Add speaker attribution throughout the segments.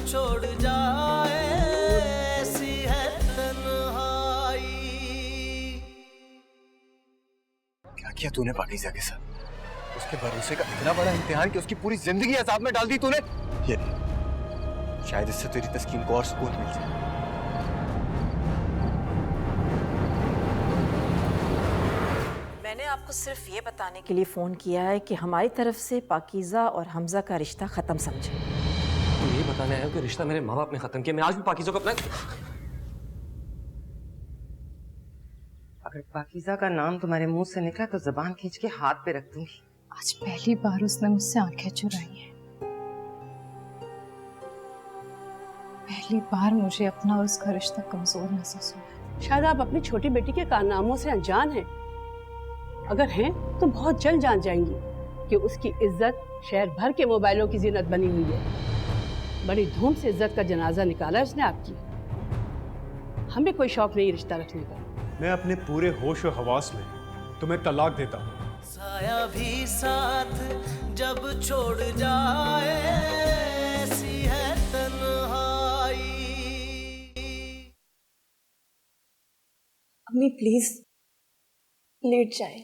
Speaker 1: छोड़ जाए ऐसी है तन्हाई।
Speaker 2: क्या किया तूने पाकीज़ा के साथ? उसके भरोसे का इतना बड़ा इम्तिहान कि उसकी पूरी जिंदगी अज़ाब में डाल दी तूने। ये शायद इससे तेरी तस्कीन को और सुकून मिल जाए।
Speaker 3: मैंने आपको सिर्फ ये बताने के लिए फ़ोन किया है कि हमारी तरफ से पाकीज़ा और हमज़ा का रिश्ता ख़त्म समझे।
Speaker 4: तो यही बताना है कि रिश्ता मेरे माँ बाप ने ख़त्म किया। मैं आज भी पाकीज़ा को अपना
Speaker 5: अगर पाकीज़ा का नाम तुम्हारे मुंह से निकला तो जबान खींच के हाथ पे रख दूंगी।
Speaker 6: आज पहली बार उसने मुझसे आंखें चुराई हैं। पहली बार मुझे अपना और उसका रिश्ता कमजोर महसूस हुआ।
Speaker 7: शायद आप अपनी छोटी बेटी के कारनामों से अनजान हैं। अगर हैं तो बहुत जल्द जान जाएंगी कि उसकी इज्जत शहर भर के मोबाइलों की जीनत बनी हुई है। बड़ी धूम से इज्जत का जनाजा निकाला उसने आपकी। हमें कोई शौक नहीं रिश्ता रखने का।
Speaker 8: मैं अपने पूरे होश और हवास में तुम्हें तलाक देता हूँ।
Speaker 1: साया भी साथ जब छोड़ जाए ऐसी है तन्हाई।
Speaker 6: अम्मी प्लीज लेट जाए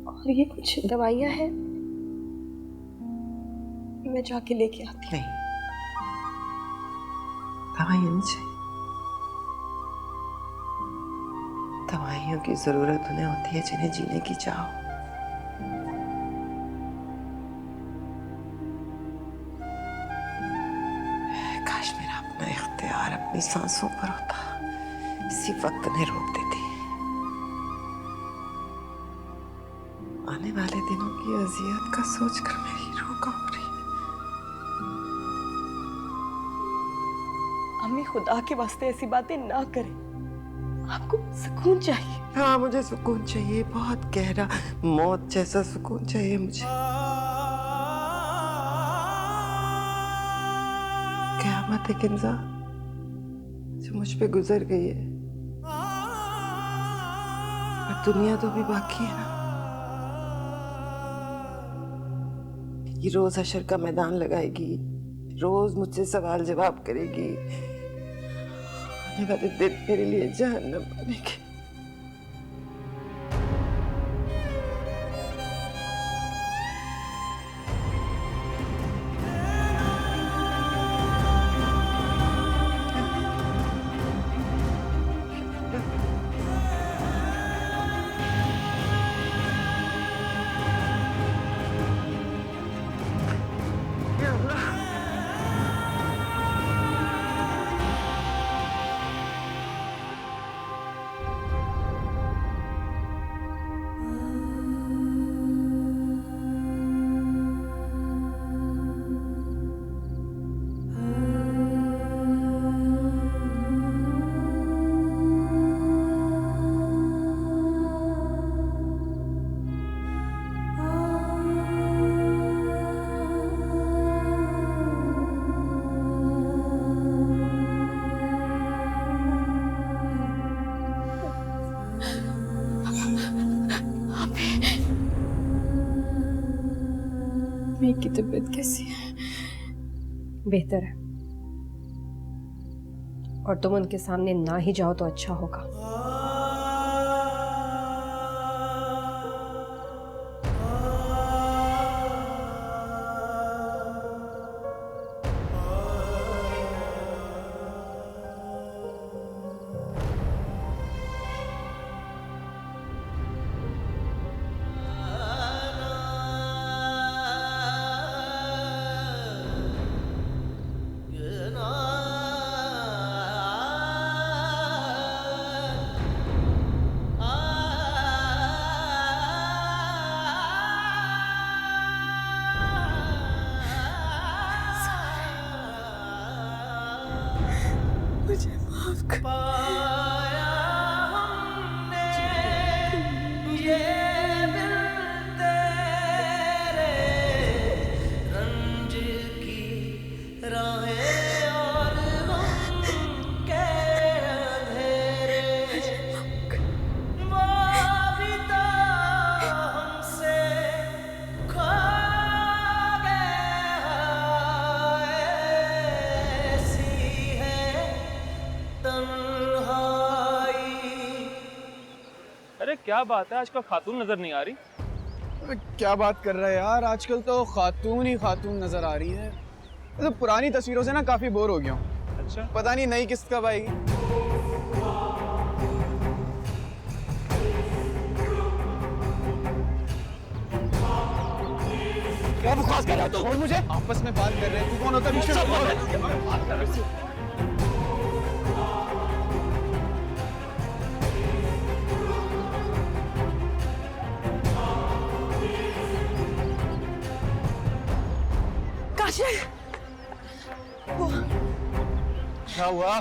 Speaker 6: और ये कुछ दवाइयाँ हैं, मैं जाके लेके आती हूँ।
Speaker 5: नहीं, दवाइयाँ नहीं चाहिए। दवाइयों की जरूरत उन्हें होती है जिन्हें जीने की चाह। काश मेरा अपना इख्तियार अपनी सांसों पर होता, इसी वक्त उन्हें रोक देती। आने वाले दिनों की अजियत का सोचकर मेरी रूह कांप रही है।
Speaker 6: अम्मी खुदा के वास्ते ऐसी बातें ना करें, आपको सुकून चाहिए।
Speaker 5: हाँ, मुझे सुकून चाहिए, बहुत गहरा मौत जैसा सुकून चाहिए मुझे। क़यामत एक इंसान जो मुझ पे गुजर गई है, और दुनिया तो भी बाकी है ना। ये रोज हशर का मैदान लगाएगी, रोज मुझसे सवाल जवाब करेगी। आने वाले दिन मेरे लिए जहन्नम बनेगी।
Speaker 6: अम्मी की तबीयत कैसी है?
Speaker 9: बेहतर है, और तुम उनके सामने ना ही जाओ तो अच्छा होगा।
Speaker 6: मुझे माफ कर।
Speaker 1: पाया हमने ये दिल तेरे रंज की राहें और गम के अंधेरे, वो भी तो हमसे खो गए
Speaker 10: क्या बात है, आजकल खातून नजर नहीं आ रही?
Speaker 11: अरे क्या बात कर रहा है यार, आजकल तो खातून ही खातून नजर आ रही है। तो पुरानी तस्वीरों से ना काफी बोर हो गया हूँ।
Speaker 10: अच्छा,
Speaker 11: पता नहीं नई किस्त कब आएगी।
Speaker 2: क्या बकवास कर रहा है तू?
Speaker 11: और मुझे आपस में बात कर रहे हैं, तू कौन होता है बीच में?
Speaker 3: काशिफ,
Speaker 2: क्या हुआ?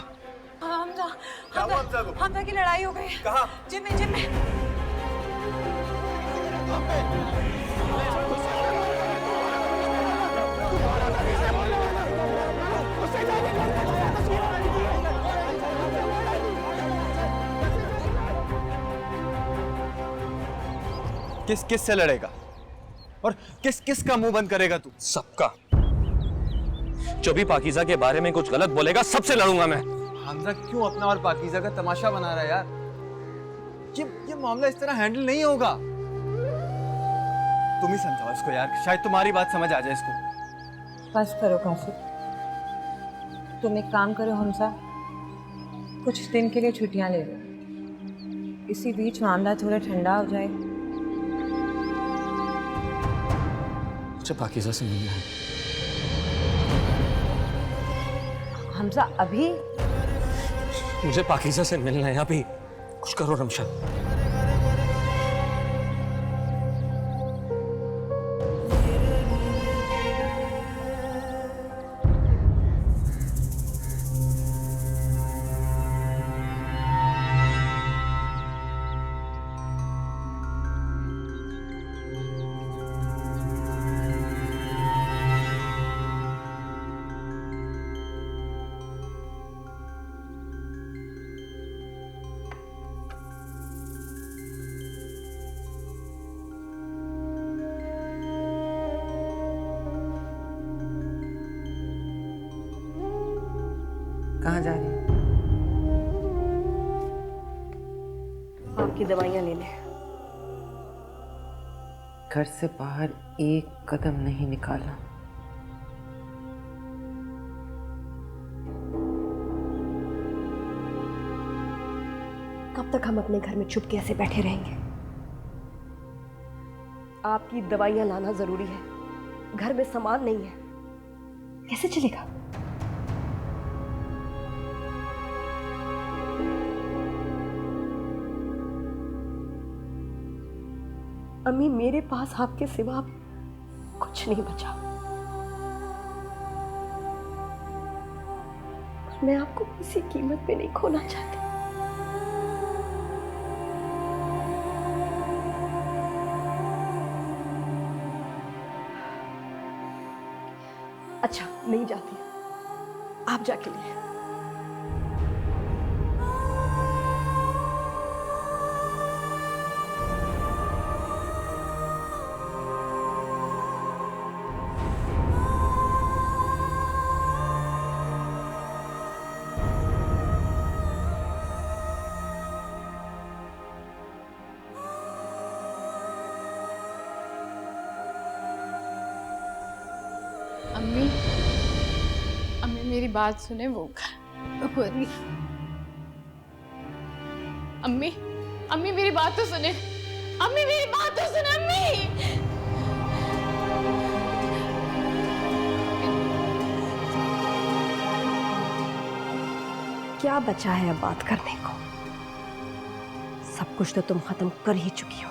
Speaker 3: हमजा की लड़ाई हो गई।
Speaker 2: कहाँ?
Speaker 3: जिम में।
Speaker 2: किस से लड़ेगा और किस का मुंह बंद करेगा तू?
Speaker 4: सबका। जो भी पाकीज़ा के बारे में कुछ गलत बोलेगा सबसे लड़ूंगा मैं।
Speaker 2: हमजा क्यों अपना और पाकीज़ा का तमाशा बना रहा है यार? ये मामला इस तरह हैंडल नहीं होगा। तुम ही समझाओ इसको यार, शायद तुम्हारी बात समझ आ जाए इसको।
Speaker 12: बस करो काशिफ, तुम एक काम करो हमसा, कुछ दिन के लिए छुट्टियां ले लो। इसी बीच मामला थोड़ा ठंडा हो जाए।
Speaker 4: मुझे पाकीज़ा से मिलना है।
Speaker 12: हमसा अभी?
Speaker 4: मुझे पाकीज़ा से मिलना है अभी। कुछ करो रमशा।
Speaker 12: कहाँ जा रही हो?
Speaker 9: आपकी दवाइयाँ ले ले।
Speaker 5: घर से बाहर एक कदम नहीं निकाला।
Speaker 9: कब तक हम अपने घर में चुप कैसे बैठे रहेंगे? आपकी दवाइयाँ लाना जरूरी है, घर में सामान नहीं है, कैसे चलेगा? अम्मी, मेरे पास आपके सिवा कुछ नहीं बचा। मैं आपको किसी कीमत पे नहीं खोना चाहती। अच्छा, नहीं जाती, आप जाके लिए।
Speaker 6: अम्मी, अम्मी मेरी बात सुने, वो रही। अम्मी, अम्मी मेरी बात तो सुने, अम्मी मेरी बात तो सुने, अम्मी।
Speaker 9: क्या बचा है अब बात करने को? सब कुछ तो तुम खत्म कर ही चुकी हो।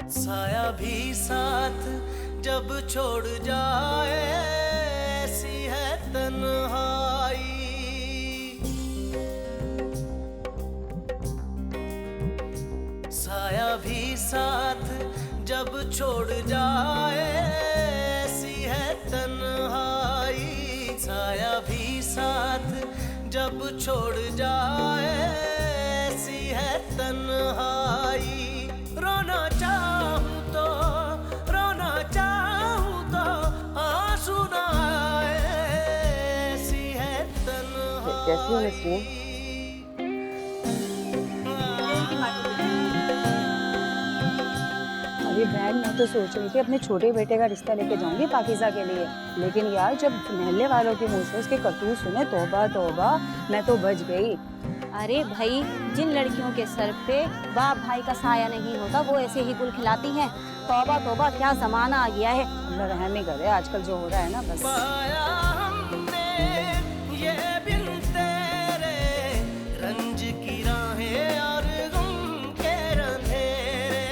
Speaker 1: साया भी साथ जब छोड़ जाए, ऐसी है तन्हाई। साया भी साथ जब छोड़ जाए, ऐसी है तन्हाई। छोड़ जाए ऐसी है तन्हाई। रोना चाहूं तो आंसू ना आए ऐसी है तन्हाई।
Speaker 5: कैसी हो नसरीन?
Speaker 13: अरे बहन, मैं तो सोच रही थी अपने छोटे बेटे का रिश्ता लेके जाऊंगी पाकीज़ा के लिए, लेकिन यार जब मोहल्ले वालों के मुंह से उसके करतूत सुने, तौबा तौबा, मैं तो बच गई।
Speaker 14: अरे भाई, जिन लड़कियों के सर पे बाप भाई का साया नहीं होता वो ऐसे ही गुल खिलाती हैं। तौबा तौबा, क्या जमाना आ गया है।
Speaker 13: अल्लाह रहम ही करे आजकल जो हो रहा है ना, बस।
Speaker 1: पाया हमने ये बिन तेरे रंज की राहें और गम के अंधेरे,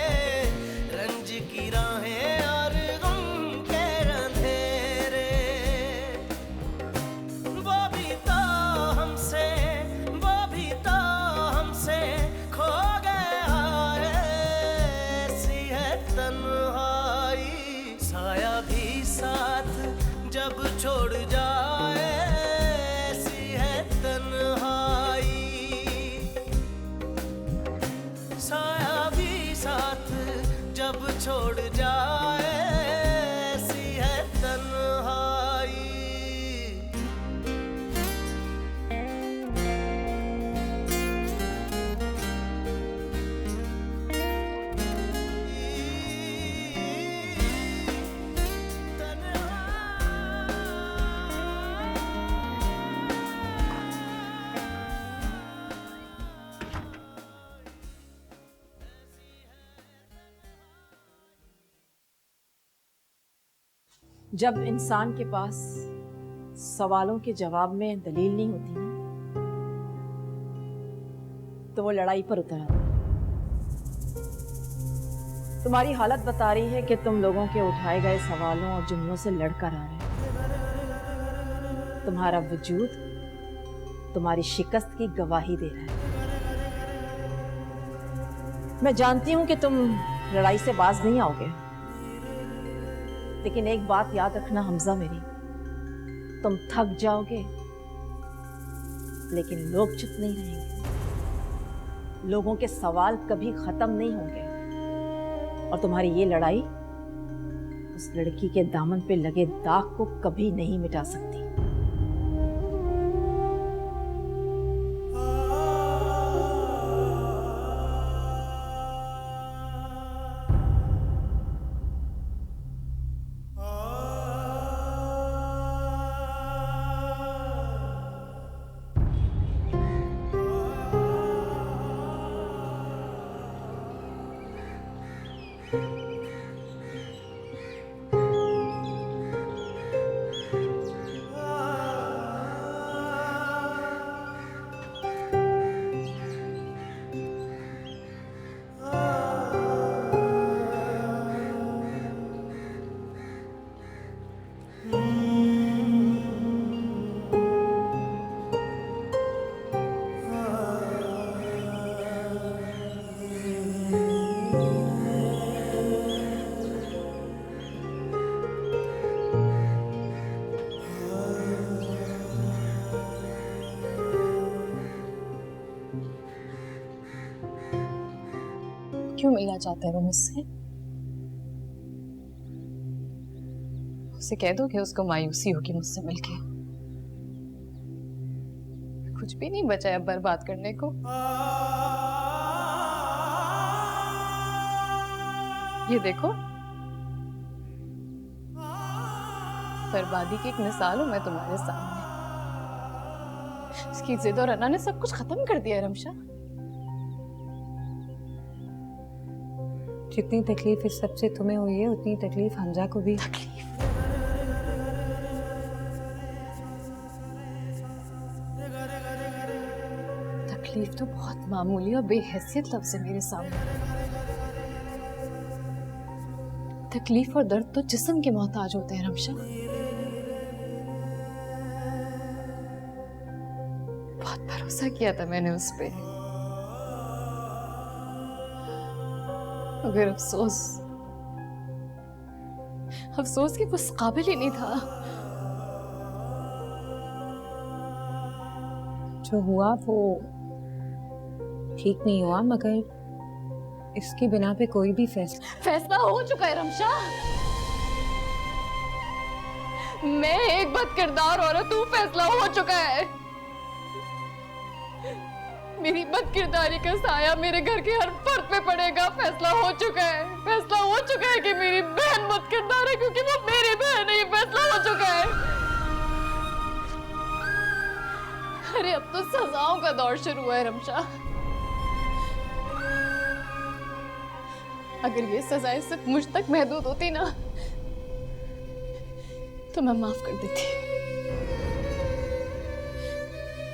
Speaker 1: रंज की राहें और गम के अंधेरे। वो भी तो हमसे खो गया ऐसी है तन्हाई। साया भी साथ जब छोड़ जाए ऐसी है तन्हाई। साया भी साथ जब छोड़ जाए ऐसी है तन्हाई।
Speaker 3: जब इंसान के पास सवालों के जवाब में दलील नहीं होती ना, तो वो लड़ाई पर उतर आता है। तुम्हारी हालत बता रही है कि तुम लोगों के उठाए गए सवालों और जुमलों से लड़कर आ रहे हो। तुम्हारा वजूद तुम्हारी शिकस्त की गवाही दे रहा है। मैं जानती हूं कि तुम लड़ाई से बाज नहीं आओगे, लेकिन एक बात याद रखना हमजा मेरी, तुम थक जाओगे लेकिन लोग चुप नहीं रहेंगे। लोगों के सवाल कभी खत्म नहीं होंगे और तुम्हारी ये लड़ाई उस लड़की के दामन पे लगे दाग को कभी नहीं मिटा सकती।
Speaker 6: क्यों मिलना चाहते हो मुझसे? उसे कह दो कि उसको मायूसी होगी मुझसे मिलके। कुछ भी नहीं बचा है बर्बाद करने को। ये देखो, बर्बादी की एक मिसाल हूं मैं तुम्हारे सामने। उसकी जिद और अना ने सब कुछ खत्म कर दिया है रमशा।
Speaker 12: जितनी तकलीफ इस सब से तुम्हें हुई है उतनी तकलीफ हमजा को भी।
Speaker 6: तकलीफ तो बहुत मामूली और बेहैसियत लफ्ज़ है मेरे सामने। तकलीफ और दर्द तो जिस्म के मोहताज होते हैं रमशा। बहुत भरोसा किया था मैंने उस पे, मगर अफसोस कि वो उस काबिल ही नहीं था।
Speaker 12: जो जो हुआ वो ठीक नहीं हुआ, मगर इसकी बिना पे कोई भी
Speaker 6: फैसला हो चुका है रमशा। मैं एक बदकिरदार औरत हूँ, फैसला हो चुका है। मेरी बदकिरदारी का साया मेरे घर के हर फर्द पे पड़ेगा। फैसला हो चुका है, फैसला हो चुका है कि मेरी बहन बदकिरदार है, क्योंकि वो मेरी बहन है। ये फैसला हो चुका है। अरे अब तो सजाओं का दौर शुरू हुआ है रमशा। अगर ये सजाएं सिर्फ मुझ तक महदूद होती ना, तो मैं माफ कर देती।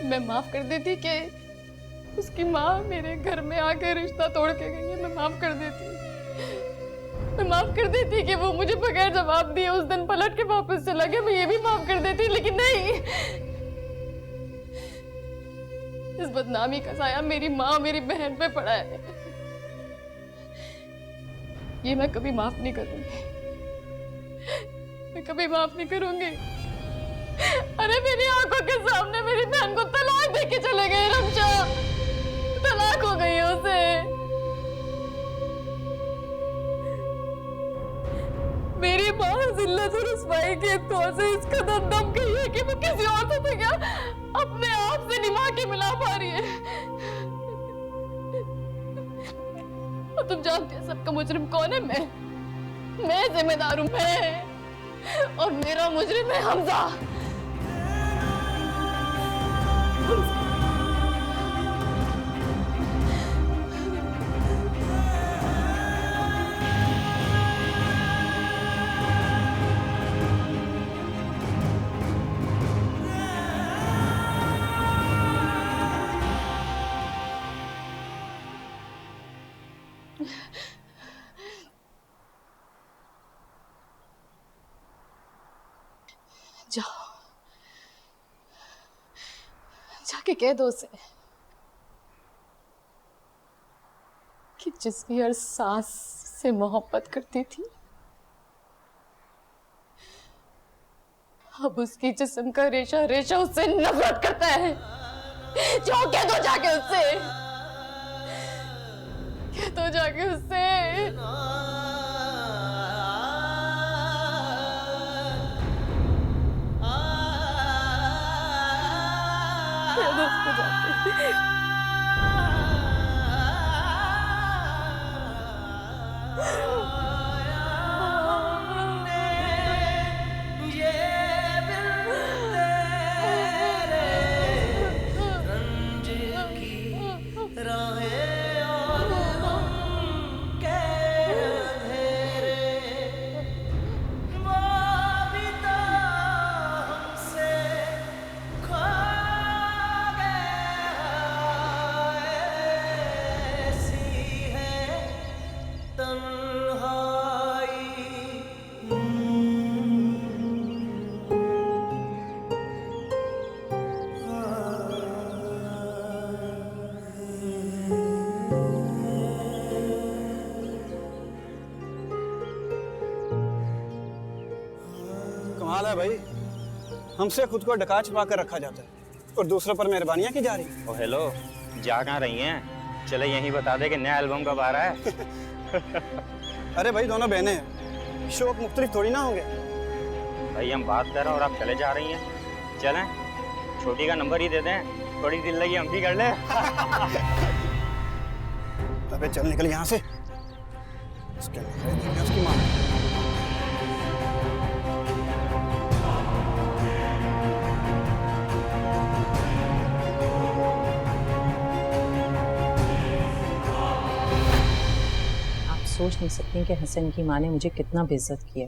Speaker 6: मैं माफ कर देती कि उसकी माँ मेरे घर में आके रिश्ता तोड़ के गई है। मैं माफ कर देती। मैं माफ कर देती कि वो मुझे बगैर जवाब दिए उस दिन पलट के वापस चला गया। मैं ये भी माफ कर देती, लेकिन नहीं, इस बदनामी का साया मेरी माँ मेरी बहन पे पड़ा है। ये मैं कभी माफ नहीं करूंगी। मैं कभी माफ नहीं करूंगी। अरे मेरी आंखों के सामने मेरी बहन को तलाक दे के चले गए रमशा। तलाक हो गई है उसे। मेरी माँ जिल्लत और रुसवाई के तौर से इस कदर दम गई है कि वो किसी और से तो क्या अपने आप से निभा के मिला पा रही है। और तुम जानते हैं सबका मुजरिम कौन है? मैं जिम्मेदार हूं, मैं। और मेरा मुजरिम है हमजा। जाओ, जाके कह दो उसे कि जिसकी हर सांस से मोहब्बत करती थी, अब उसकी जिस्म का रेशा रेशा उससे नफरत करता है। जाओ कह दो जाके उससे, कह दो जाके उससे।
Speaker 11: कमाल है भाई, हमसे खुद को डका छुपा कर रखा जाता है और दूसरों पर मेहरबानियां की जा रही।
Speaker 15: ओ हेलो, जा कहाँ रही हैं? चले यहीं बता दे कि नया एल्बम कब आ रहा है।
Speaker 11: अरे भाई दोनों बहनें हैं, शौक मुख्तलिफ थोड़ी ना होंगे।
Speaker 15: भाई हम बात कर रहे हैं और आप चले जा रही हैं। चलें, छोटी का नंबर ही दे दें, थोड़ी दिल लगी हम भी कर ले।
Speaker 11: अबे चल निकल यहाँ से। उसकी माँ
Speaker 3: सोच नहीं सकती कि हसन की माँ ने मुझे कितना बेइज्जत किया।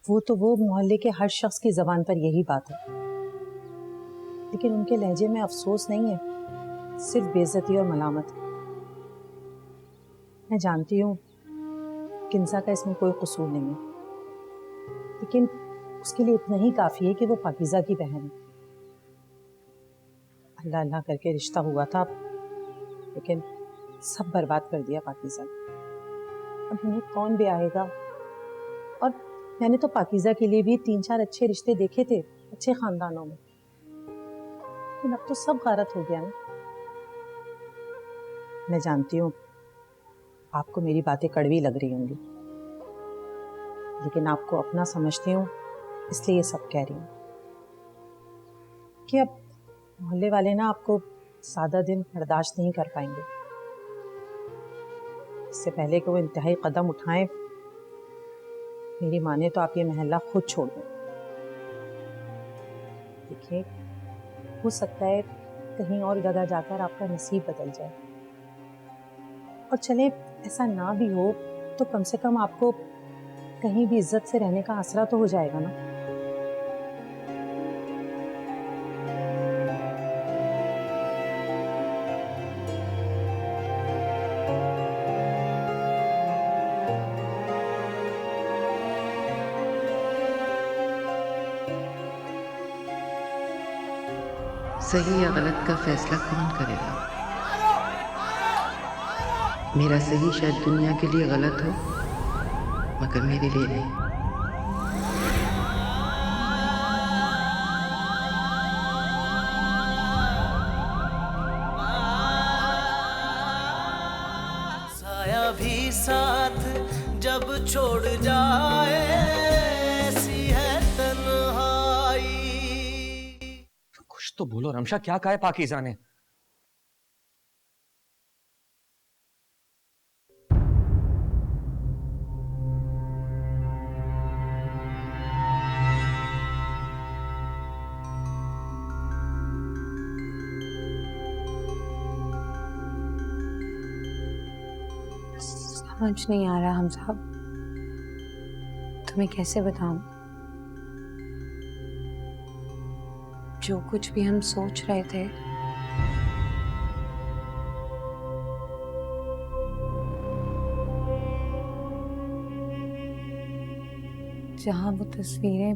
Speaker 3: वो मोहल्ले के हर शख्स की जबान पर यही बात है, लेकिन उनके लहजे में अफसोस नहीं है, सिर्फ बेइज्जती और मलामत। मैं जानती हूँ किंसा का इसमें कोई कसूर नहीं है, लेकिन उसके लिए इतना ही काफी है कि वो पाकीज़ा की बहन है। अल्लाह अल्लाह करके रिश्ता हुआ था, लेकिन सब बर्बाद कर दिया पाकीज़ा। अब उन्हें कौन भी आएगा? और मैंने तो पाकीज़ा के लिए भी 3-4 अच्छे रिश्ते देखे थे, अच्छे खानदानों में,
Speaker 7: लेकिन अब तो सब गारत हो गया ना। मैं जानती हूँ आपको मेरी बातें कड़वी लग रही होंगी, लेकिन आपको अपना समझती हूँ इसलिए ये सब कह रही हूँ कि अब मोहल्ले वाले ना आपको सादा दिन बर्दाश्त नहीं कर पाएंगे। इससे पहले कि वो इंतहाई कदम उठाएं, मेरी माने तो आप ये महल्ला खुद छोड़ दें। देखिए, हो सकता है कहीं और जगह जाकर आपका नसीब बदल जाए, और चले ऐसा ना भी हो तो कम से कम आपको कहीं भी इज्जत से रहने का आसरा तो हो जाएगा ना।
Speaker 5: सही या गलत का फैसला कौन करेगा? मेरा सही शायद दुनिया के लिए गलत हो, मगर मेरे लिए नहीं।
Speaker 1: साया भी साथ जब छोड़ जाए ऐसी है तन्हाई।
Speaker 4: कुछ तो बोलो रमशा, क्या कहा है पाकीज़ा ने?
Speaker 12: समझ नहीं आ रहा हम साहब, तुम्हें कैसे बताऊं? जो कुछ भी हम सोच रहे थे जहां वो तस्वीरें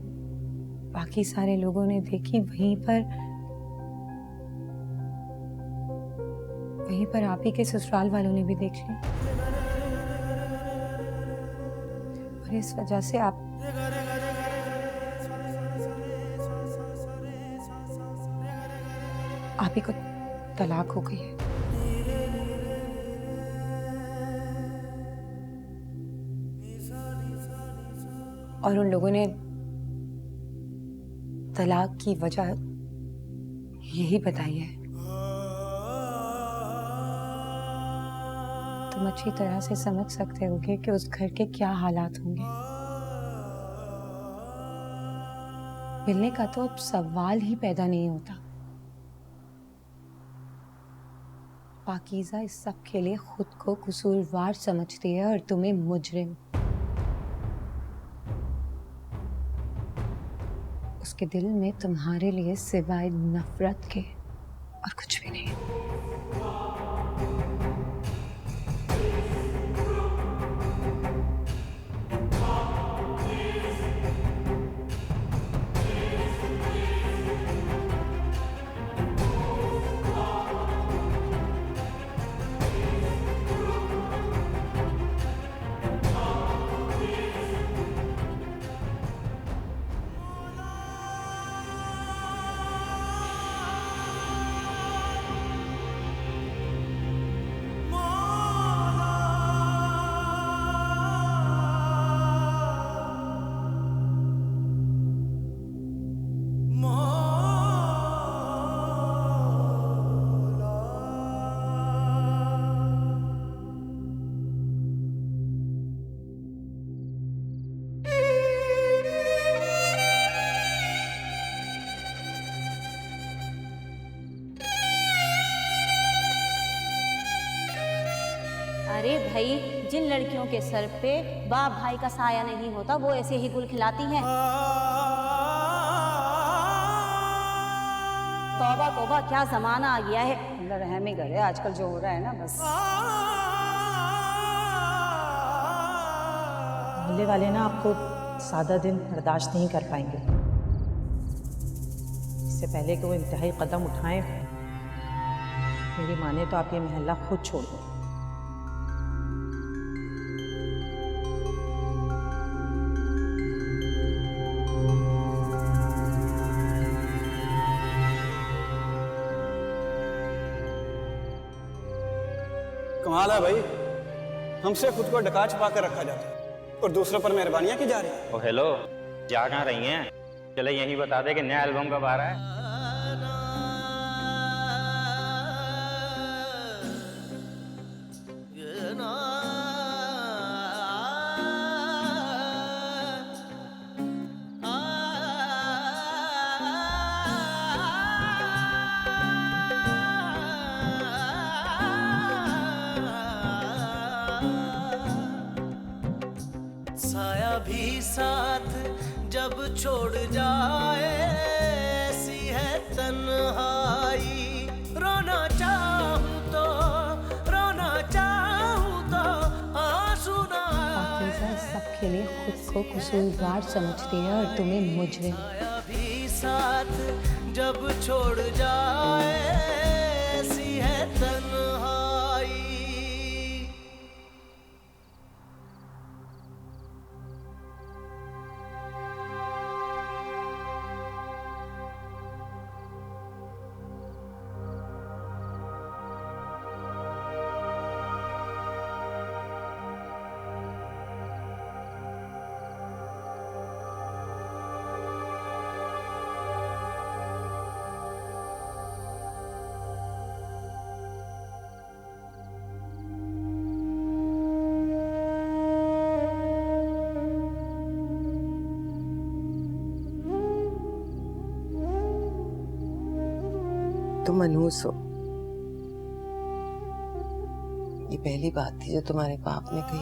Speaker 12: बाकी सारे लोगों ने देखी, वहीं पर आप ही के ससुराल वालों ने भी देख ली, और इस वजह से आप ही को तलाक हो गई है। और उन लोगों ने तलाक की वजह यही बताई है। तुम अच्छी तरह से समझ सकते होगे कि उस घर के क्या हालात होंगे। मिलने का तो अब सवाल ही पैदा नहीं होता। पाकीज़ा इस सब के लिए खुद को कसूरवार समझती है और तुम्हें मुजरिम। उसके दिल में तुम्हारे लिए सिवाय नफरत के और कुछ भी नहीं।
Speaker 14: अरे भाई, जिन लड़कियों के सर पे बाप भाई का साया नहीं होता वो ऐसे ही गुल खिलाती हैं। तौबा तौबा, क्या जमाना आ गया है।
Speaker 13: अल्लाह रहम ही करे, आजकल जो हो रहा है ना, बस।
Speaker 3: मोहल्ले वाले ना आपको सादा दिन बर्दाश्त नहीं कर पाएंगे। इससे पहले कि वो इंतहाई कदम उठाएं, मेरी माने तो आप ये महल्ला खुद छोड़ दो।
Speaker 11: कमाल है भाई, हमसे खुद को डका छुपा कर रखा जाता है और दूसरों पर मेहरबानियां की जा रही है।
Speaker 15: ओ हेलो, जा कहाँ रही हैं? चले यही बता दे कि नया एल्बम कब आ रहा है।
Speaker 1: साया भी साथ जब छोड़ जाए, ऐसी है तन्हाई। रोना चाहूं तो आंसू ना आए।
Speaker 13: सबके लिए खुद को कसूरवार समझती है और तुम्हें मुजरिम।
Speaker 1: साया भी साथ जब छोड़ जाए, ऐसी है तन्हाई।
Speaker 5: तुम मनहूस हो। ये पहली बात थी जो तुम्हारे बाप ने कही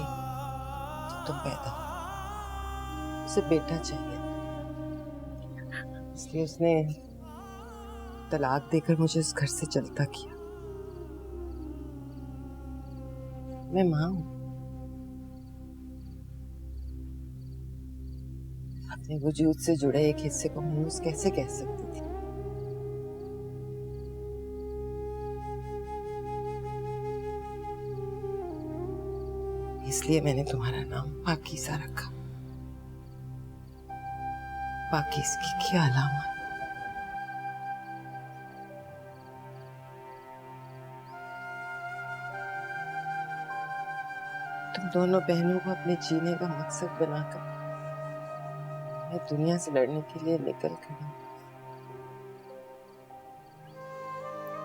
Speaker 5: जब तुम पैदा हुए। उसे बेटा चाहिए, इसलिए उसने तलाक देकर मुझे उस घर से चलता किया। मैं मां हूं, अपने वजूद से जुड़े एक हिस्से को मनहूस कैसे कह सकती थी? इसलिए मैंने तुम्हारा नाम पाकीज़ा रखा। पाकीज़गी की अलामत। तुम दोनों बहनों को अपने जीने का मकसद बनाकर मैं दुनिया से लड़ने के लिए निकल खड़ी।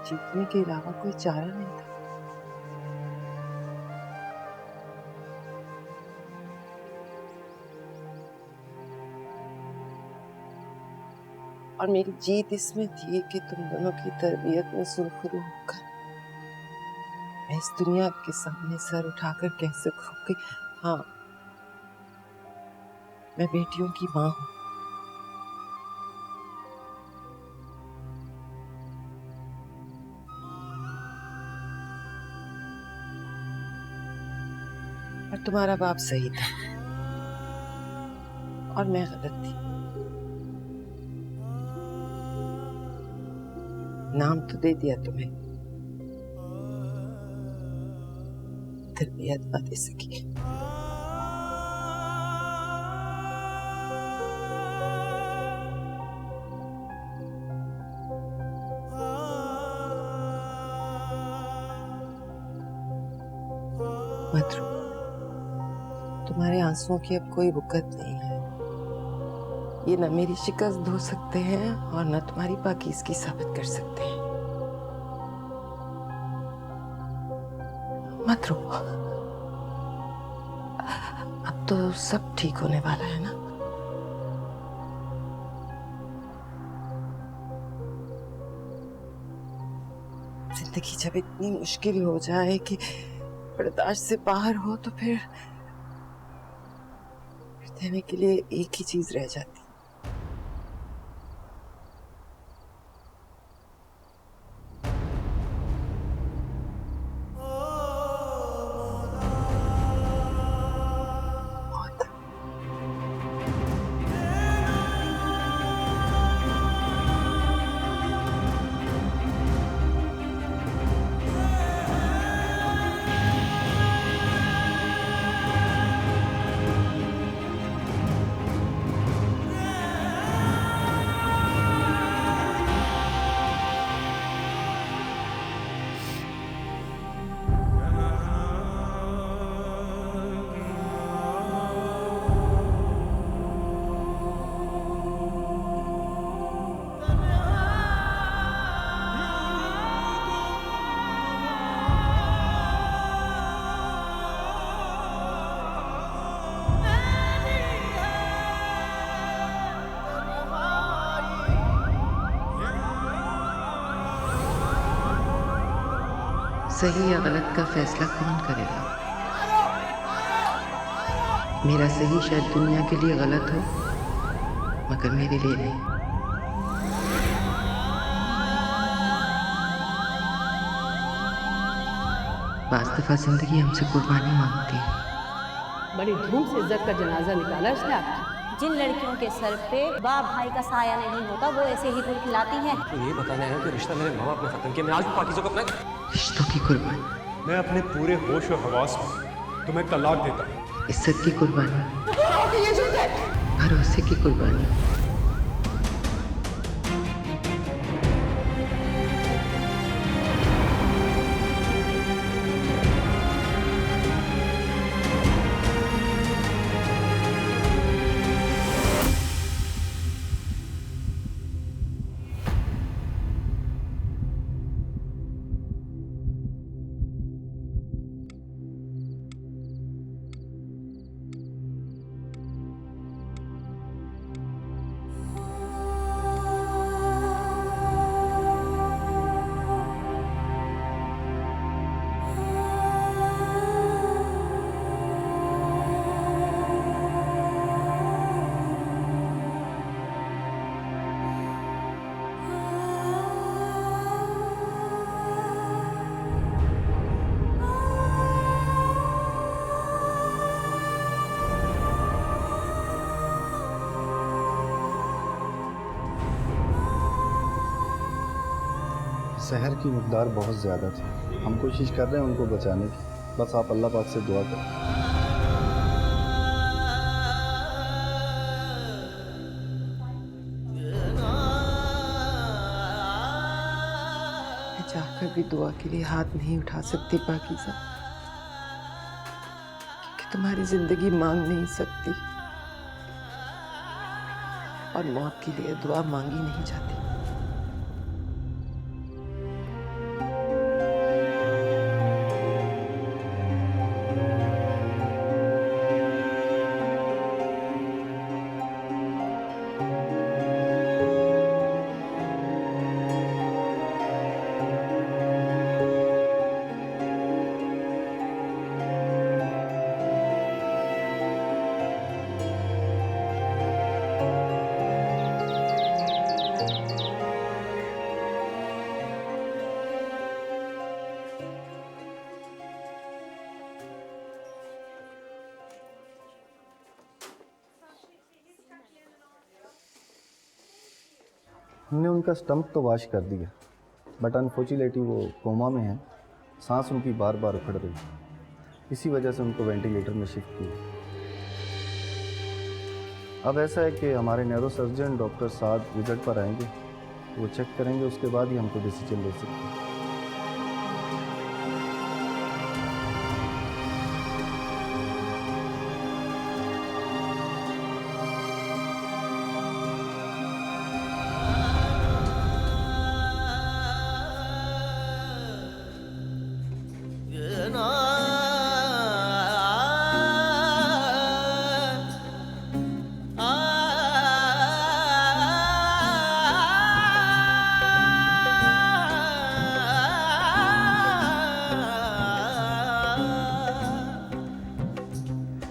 Speaker 5: जीतने के अलावा कोई चारा नहीं था। और मेरी जीत इसमें थी कि तुम दोनों की तरबियत में सुरखरू होकर मैं इस दुनिया के सामने सर उठाकर कह सकूं कि हाँ, मैं बेटियों की मां हूं। और तुम्हारा बाप सही था और मैं गलत थी। नाम तो दे दिया तुम्हें, तरबियत न दे सकी। मत रो, तुम्हारे आंसुओं की अब कोई बुकत नहीं है। ये न मेरी शिकस्त धो सकते हैं और न तुम्हारी पाकीज़गी साबित कर सकते हैं। मत रो, अब तो सब ठीक होने वाला है ना। जिंदगी जब इतनी मुश्किल हो जाए कि बर्दाश्त से बाहर हो तो फिर देने के लिए एक ही चीज रह जाती। सही या गलत का फैसला कौन करेगा? मेरा सही शायद दुनिया के लिए गलत हो, मगर मेरे लिए नहीं। बाज़ दफा जिंदगी हमसे कुर्बानी मांगती है।
Speaker 7: बड़ी धूम से इज्जत का जनाजा निकाला उसने आपकी।
Speaker 14: जिन लड़कियों के सर पे बाप भाई का साया नहीं होता वो ऐसे ही गुल खिलाती हैं।
Speaker 4: तो ये बताना है कि रिश्ता मेरे माँ बाप ने खत्म किया, मैं आज भी पाकिज़ा को अपना
Speaker 5: रिश्तों की कुर्बानी,
Speaker 8: मैं अपने पूरे होश और हवास में तुम्हें तलाक देता हूँ।
Speaker 5: इज्जत की कुर्बानी, भरोसे की कुर्बानी।
Speaker 16: जहर की मकदार बहुत ज़्यादा थी। हम कोशिश कर रहे हैं उनको बचाने की, बस आप अल्लाह पाक से दुआ करें।
Speaker 5: मैं चाहकर भी दुआ के लिए हाथ नहीं उठा सकती पाकीज़ा, क्योंकि तुम्हारी जिंदगी मांग नहीं सकती और मौत के लिए दुआ मांगी नहीं जाती।
Speaker 16: हमने उनका स्टम्प तो वॉश कर दिया, बट अनफॉर्चुनेटली वो कोमा में है, सांस उनकी बार बार उखड़ रही, इसी वजह से उनको वेंटिलेटर में शिफ्ट किया। अब ऐसा है कि हमारे न्यूरो सर्जन डॉक्टर साद विजिट पर आएंगे, वो चेक करेंगे, उसके बाद ही हमको डिसीजन ले सकते हैं।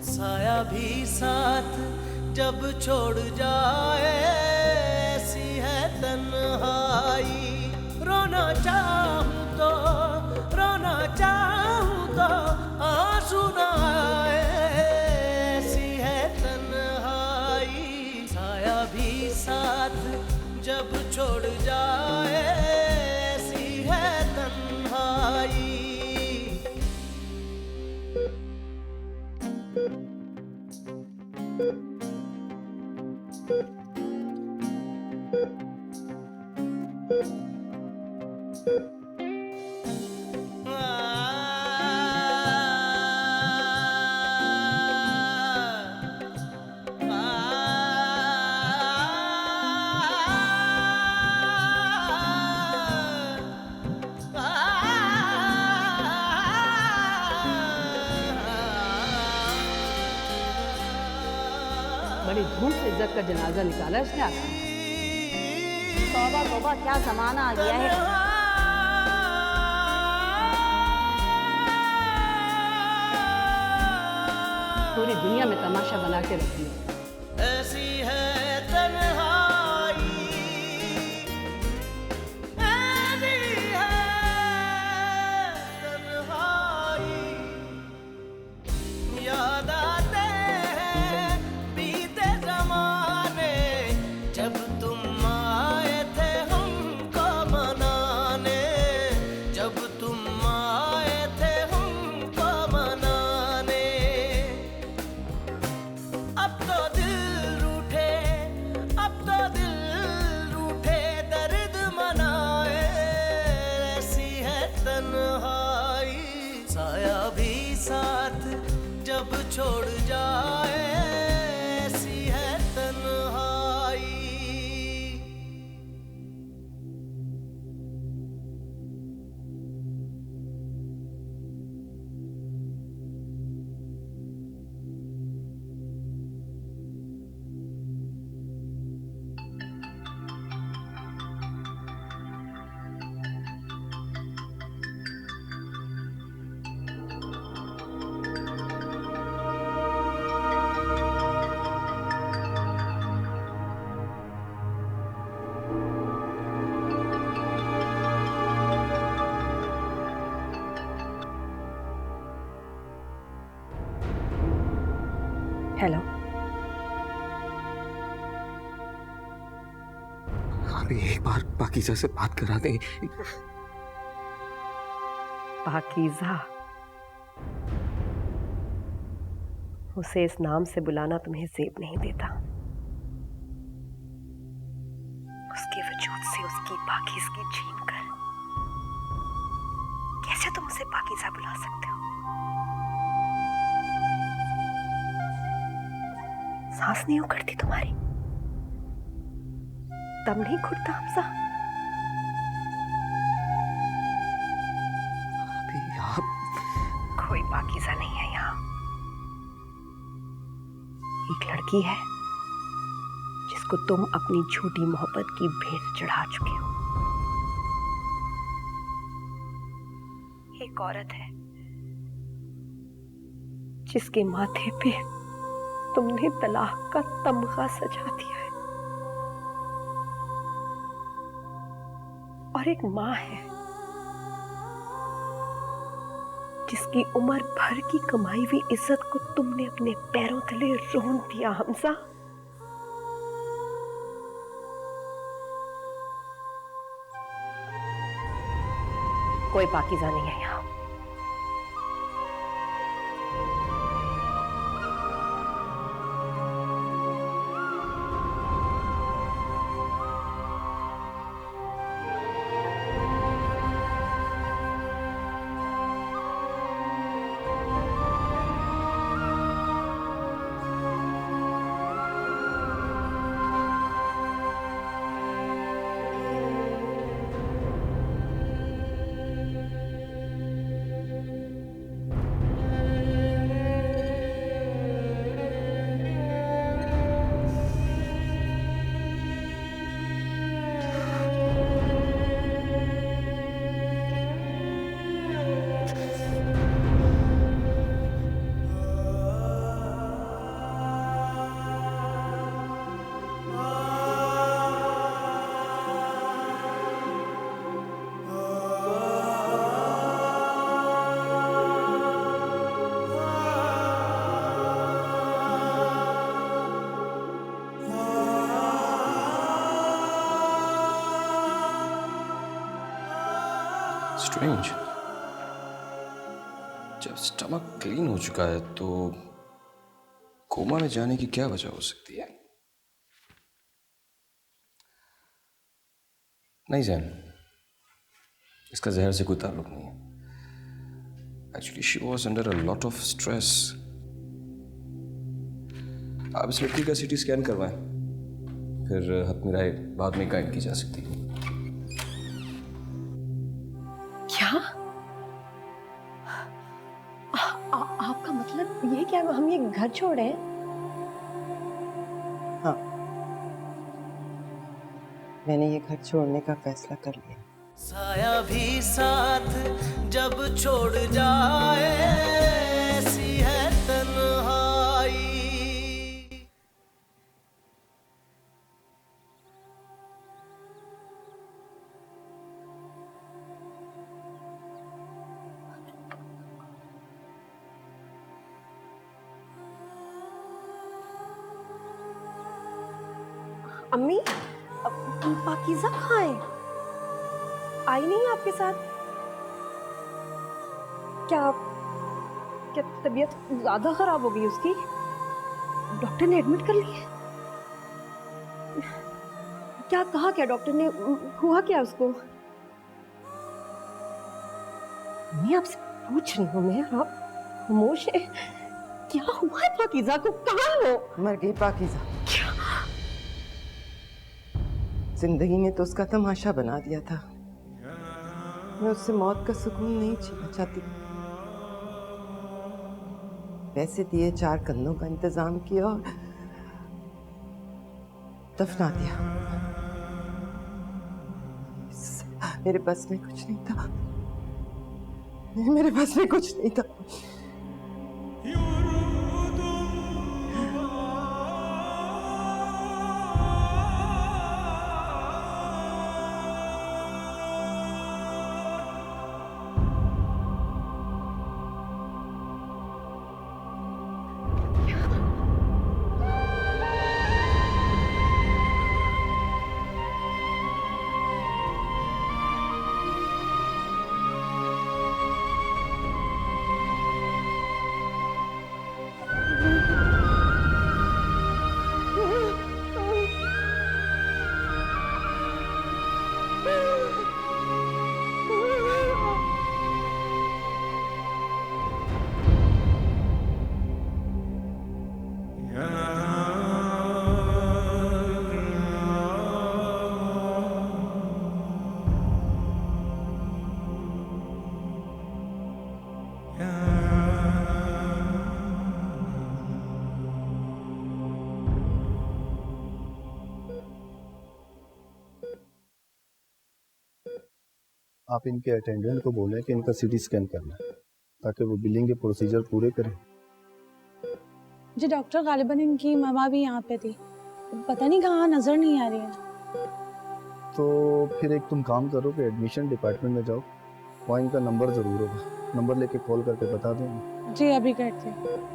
Speaker 1: साया भी साथ जब छोड़ जाए, ऐसी है तन्हाई। रोना चाहूँ तो आंसू ना आए, ऐसी है तन्हाई। साया भी साथ जब छोड़ जाए, ऐसी है तन्हाई।
Speaker 7: बड़ी धूम से इज्जत का जनाजा निकाला उसने आपकी।
Speaker 14: तौबा तौबा क्या जमाना आ गया है।
Speaker 7: पूरी दुनिया में तमाशा बना के रख दिया।
Speaker 1: ऐसी है तन्हाई, ऐसी है तन्हाई, याद आते हैं बीते जमाने, जब तुम आए थे हमको मनाने, जब तुम आए थे हमको मनाने। अब तो दिल रूठे, अब तो दिल रूठे, दर्द मनाए, ऐसी है तन्हाई। साया भी साथ जब छोड़ जाए, ऐसी है तन्हाई।
Speaker 9: हेलो,
Speaker 4: अरे एक बार पाकीज़ा से बात करा दे।
Speaker 9: पाकीज़ा? उसे इस नाम से बुलाना तुम्हें ज़ेब नहीं देता। उसके वजूद से उसकी पाकीज़गी छीन कर कैसे तुम उसे पाकीज़ा बुला सकते हो? सांस नहीं उखड़ती तुम्हारी? दम नहीं घुटता हमसा?
Speaker 4: अभी आप
Speaker 9: कोई पाकीज़ा नहीं है यहाँ। एक लड़की है जिसको तुम अपनी झूठी मोहब्बत की भेंट चढ़ा चुके हो। एक औरत है जिसके माथे पे तुमने तलाक का तमगा सजा दिया है, और एक माँ है जिसकी उम्र भर की कमाई हुई इज्जत को तुमने अपने पैरों तले रोन दिया। हमसा, कोई पाकीज़ा नहीं है यहाँ।
Speaker 4: स्ट्रेंज। जब स्टमक क्लीन हो चुका है तो कोमा में जाने की क्या वजह हो सकती है? नहीं जैन, इसका जहर से कोई ताल्लुक नहीं है। Actually she was under a lot of stress. आप इस लड़की का सीटी स्कैन करवाएं, फिर हतमी राय बाद में गाइड की जा सकती है।
Speaker 9: क्या? आपका मतलब ये क्या हम ये घर छोड़े?
Speaker 5: हाँ, मैंने ये घर छोड़ने का फैसला कर लिया।
Speaker 1: साया भी साथ जब छोड़ जाए, ऐसी है तन्हाई।
Speaker 9: अम्मी, पाकीज़ा कहाँ है? आई नहीं आपके साथ? क्या क्या तबीयत ज्यादा खराब हो गई उसकी? डॉक्टर ने एडमिट कर ली है? क्या कहा क्या डॉक्टर ने? हुआ क्या उसको? मैं आपसे पूछ रही हूँ, मैं आप खामोश है। क्या हुआ है पाकीज़ा को? कहाँ है वो?
Speaker 5: मर गई पाकीज़ा। जिंदगी ने तो उसका तमाशा बना दिया था। मैं उससे मौत का सुकून नहीं छीनना चाहती। पैसे दिए, 4 कंधों का इंतजाम किया और दफना दिया। मेरे बस में कुछ नहीं था। मेरे बस में कुछ नहीं था।
Speaker 16: आप इनके अटेंडेंट को बोलें कि इनका सीटी स्कैन करना है ताकि वो बिलिंग के प्रोसीजर पूरे करें।
Speaker 17: जी डॉक्टर, गालिबन इनकी ममा भी यहाँ पे थी, पता नहीं कहाँ, नजर नहीं आ रही है।
Speaker 16: तो फिर एक तुम काम करो कि एडमिशन डिपार्टमेंट में जाओ, वहाँ इनका नंबर ज़रूर होगा, नंबर लेके कॉल करके बता दें।
Speaker 17: जी अभी करते हैं।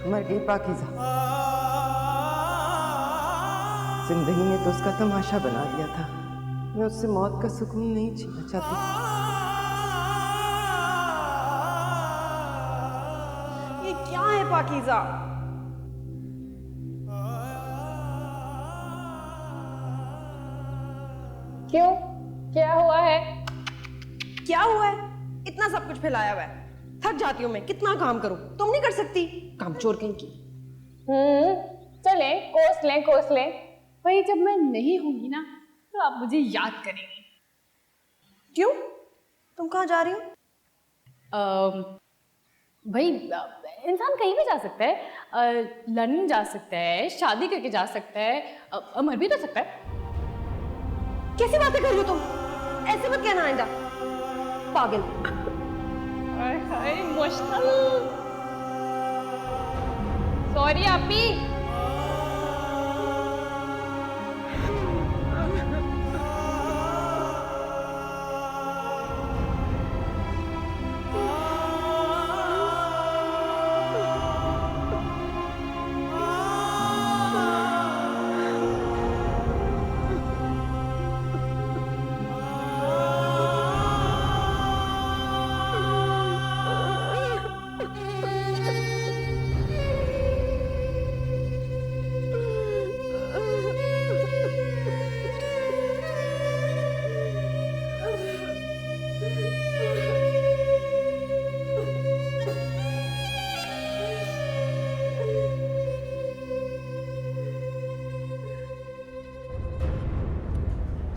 Speaker 5: मर गई पाकीज़ा। जिंदगी ने तो उसका तमाशा बना दिया था। मैं उससे मौत का सुकून नहीं छीनना चाहती।
Speaker 9: ये क्या है पाकीज़ा?
Speaker 6: क्यों? क्या हुआ है?
Speaker 9: क्या हुआ है? इतना सब कुछ फैलाया हुआ है। थक जाती हूँ मैं, कितना काम करूं? तुम नहीं कर सकती? कामचोर कहीं की।
Speaker 6: चले कोस ले। भाई जब मैं नहीं होंगी ना तो आप मुझे याद करेंगी।
Speaker 9: क्यों? तुम कहाँ जा रही हो?
Speaker 6: भाई इंसान कहीं भी जा सकता है, लंदन जा सकता है, शादी करके जा सकता है, मर भी तो सकता है।
Speaker 9: कैसी बातें कर रही हो तुम? ऐसे मत कहना आइंदा, पागल।
Speaker 6: इमोशनल। सॉरी आपी।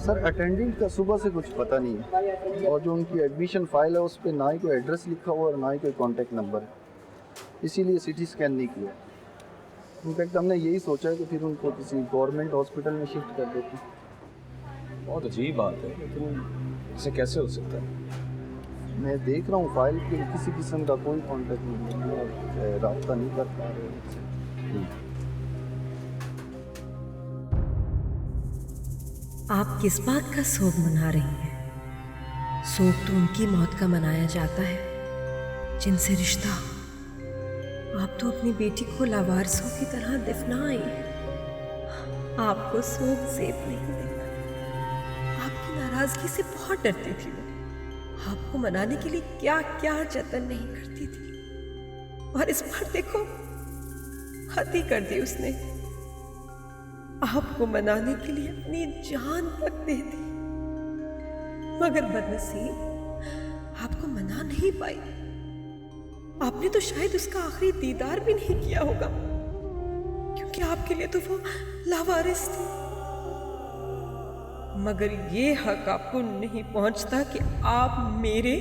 Speaker 16: सर अटेंडेंट का सुबह से कुछ पता नहीं है, और जो उनकी एडमिशन फाइल है उस पर ना ही कोई एड्रेस लिखा हुआ और ना ही कोई कॉन्टैक्ट नंबर है, इसीलिए सीटी स्कैन नहीं किया। इनफैक्ट हमने यही सोचा है कि फिर उनको किसी गवर्नमेंट हॉस्पिटल में शिफ्ट कर देते।
Speaker 4: बहुत अजीब बात है, लेकिन ऐसे कैसे हो सकता है?
Speaker 16: मैं देख रहा हूँ फाइल के किसी किस्म का कोई कांटेक्ट नहीं है, रास्ता नहीं कर पा रहे उनसे।
Speaker 18: आप किस बात का शोक मना रही हैं? शोक तो उनकी मौत का मनाया जाता है जिनसे रिश्ता। आप तो अपनी बेटी को लावारिसों की तरह दफनाई। आपको शोक जेब नहीं देता। आपकी नाराजगी से बहुत डरती थी वो। आपको मनाने के लिए क्या क्या जतन नहीं करती थी, और इस बार देखो हद ही कर दी उसने। आपको मनाने के लिए अपनी जान तक दे दी, मगर बदनसीब आपको मना नहीं पाई। आपने तो शायद उसका आखिरी दीदार भी नहीं किया होगा, क्योंकि आपके लिए तो वो लावारिस थी। मगर ये हक आपको नहीं पहुंचता कि आप मेरे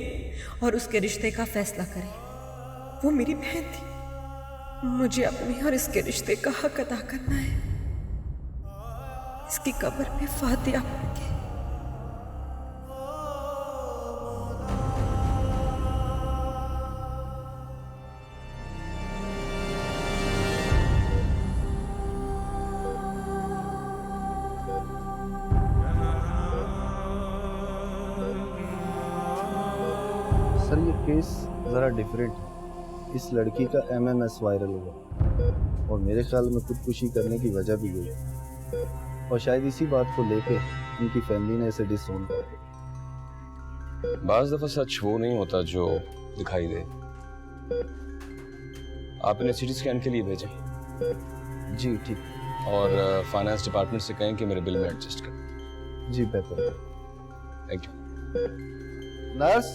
Speaker 18: और उसके रिश्ते का फैसला करें। वो मेरी बहन थी, मुझे अपने और इसके रिश्ते का हक अदा करना है। इसकी कब्र पे फातिहा पढ़ के।
Speaker 16: सर ये केस ज़रा डिफरेंट है। इस लड़की का MMS वायरल हुआ और मेरे ख्याल में खुदकुशी करने की वजह भी हुई, और शायद इसी बात को लेके उनकी फैमिली ने इसे डिसोन कर दिया।
Speaker 4: बाज़ दफ़ा सच वो नहीं होता जो दिखाई दे। आपने सिटी स्कैन के लिए भेजे?
Speaker 16: जी ठीक।
Speaker 4: और फाइनेंस डिपार्टमेंट से कहें कि मेरे बिल में एडजस्ट कर।
Speaker 16: जी बेहतर।
Speaker 4: Thank you.
Speaker 16: नर्स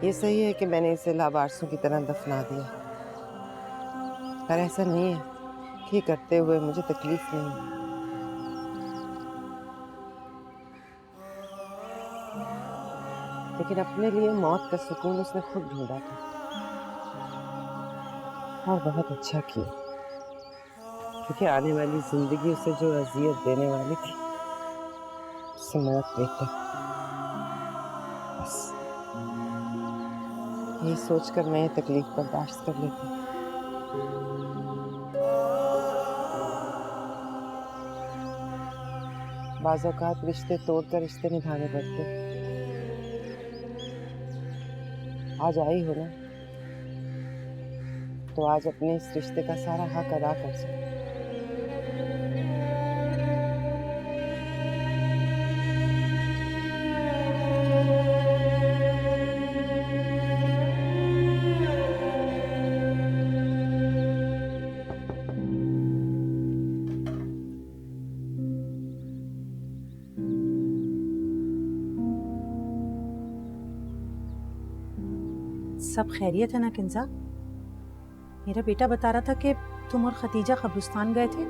Speaker 5: ये सही है कि मैंने इसे लावारिसों की तरह दफना दिया, पर ऐसा नहीं है कि करते हुए मुझे तकलीफ नहीं है। लेकिन अपने लिए मौत का सुकून उसने खुद ढूंढा था, और बहुत अच्छा किया, क्योंकि आने वाली जिंदगी उसे जो अजियत देने वाली थी उससे मौत बेहतर। बस ये सोचकर मैं ये तकलीफ बर्दाश्त कर लेती हूँ। बाज़ औक़ात रिश्ते तोड़कर रिश्ते निभाने पड़ते। आज आई हो ना, तो आज अपने इस रिश्ते का सारा हक अदा कर सकते।
Speaker 17: सब खैरियत है ना किंजा? मेरा बेटा बता रहा था कि तुम और खतीजा कब्रिस्तान गए थे।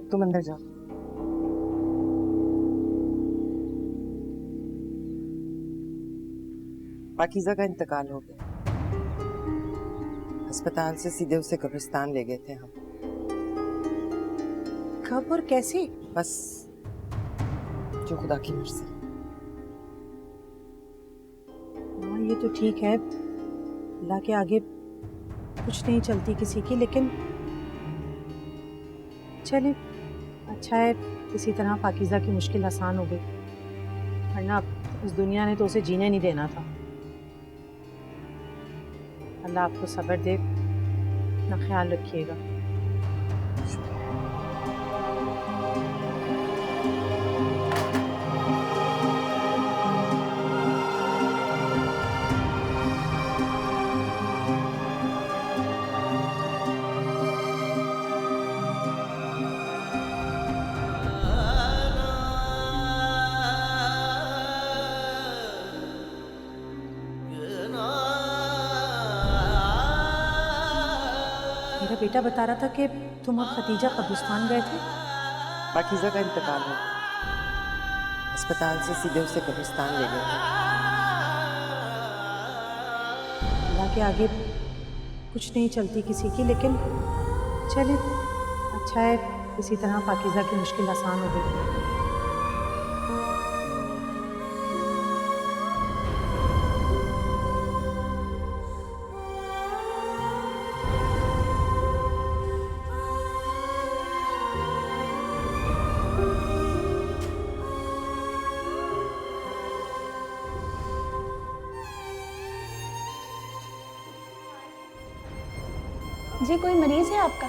Speaker 5: तुम अंदर जाओ। पाकीज़ा का इंतकाल हो गया। अस्पताल से सीधे उसे कब्रिस्तान ले गए थे हम।
Speaker 17: कब और कैसे?
Speaker 5: बस जो खुदा की मर्जी।
Speaker 17: हाँ ये तो ठीक है, अल्लाह के आगे कुछ नहीं चलती किसी की, लेकिन चले अच्छा है किसी तरह पाकीज़ा की मुश्किल आसान हो गई,
Speaker 3: वरना इस दुनिया ने तो उसे जीने नहीं देना था। अल्लाह आपको सब्र दे, अपना ख्याल रखिएगा। मेरा बेटा बता रहा था कि तुम और खतीजा कब्रिस्तान गए थे।
Speaker 5: पाकीज़ा का इंतकाल हो गया, अस्पताल से सीधे उसे कब्रिस्तान ले गए थे।
Speaker 3: अल्लाह के आगे कुछ नहीं चलती किसी की, लेकिन चले अच्छा है किसी तरह पाकीज़ा की मुश्किल आसान हो गई।
Speaker 17: जी कोई मरीज है आपका?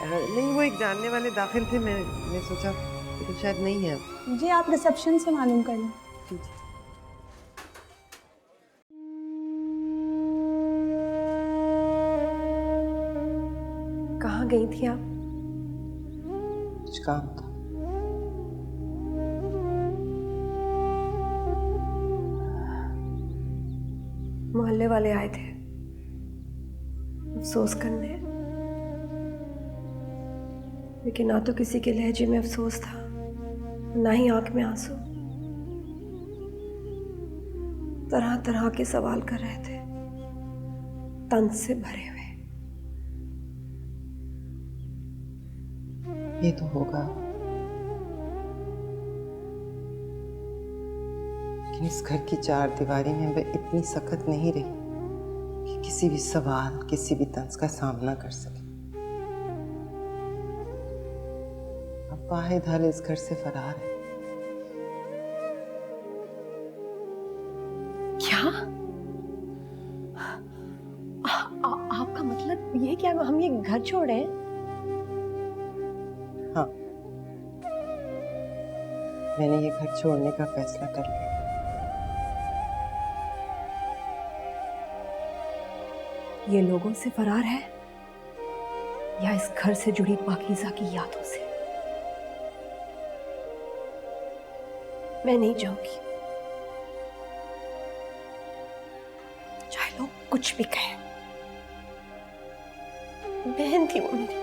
Speaker 5: नहीं, वो एक जानने वाले दाखिल थे, मैंने सोचा तो शायद नहीं है।
Speaker 17: जी आप रिसेप्शन से मालूम कर लें।
Speaker 9: कहाँ गई थी आप?
Speaker 5: कुछ काम था।
Speaker 9: मोहल्ले वाले आए थे अफसोस करने, लेकिन ना तो किसी के लहजे में अफसोस था, ना ही आंख में आंसू। तरह तरह के सवाल कर रहे थे, तंज से भरे हुए।
Speaker 5: ये तो होगा, लेकिन इस घर की चार दीवारी में वह इतनी सख्त नहीं रही कि किसी भी सवाल, किसी भी तंज का सामना कर सके। अब वाहिद हल इस घर से फरार है।
Speaker 9: क्या? आपका मतलब ये क्या हम ये घर छोड़े?
Speaker 5: हाँ, मैंने ये घर छोड़ने का फैसला कर लिया।
Speaker 9: ये लोगों से फरार है या इस घर से जुड़ी पाकीज़ा की यादों से? मैं नहीं जाऊंगी, चाहे लोग कुछ भी कहें। बहन थी वो मेरी,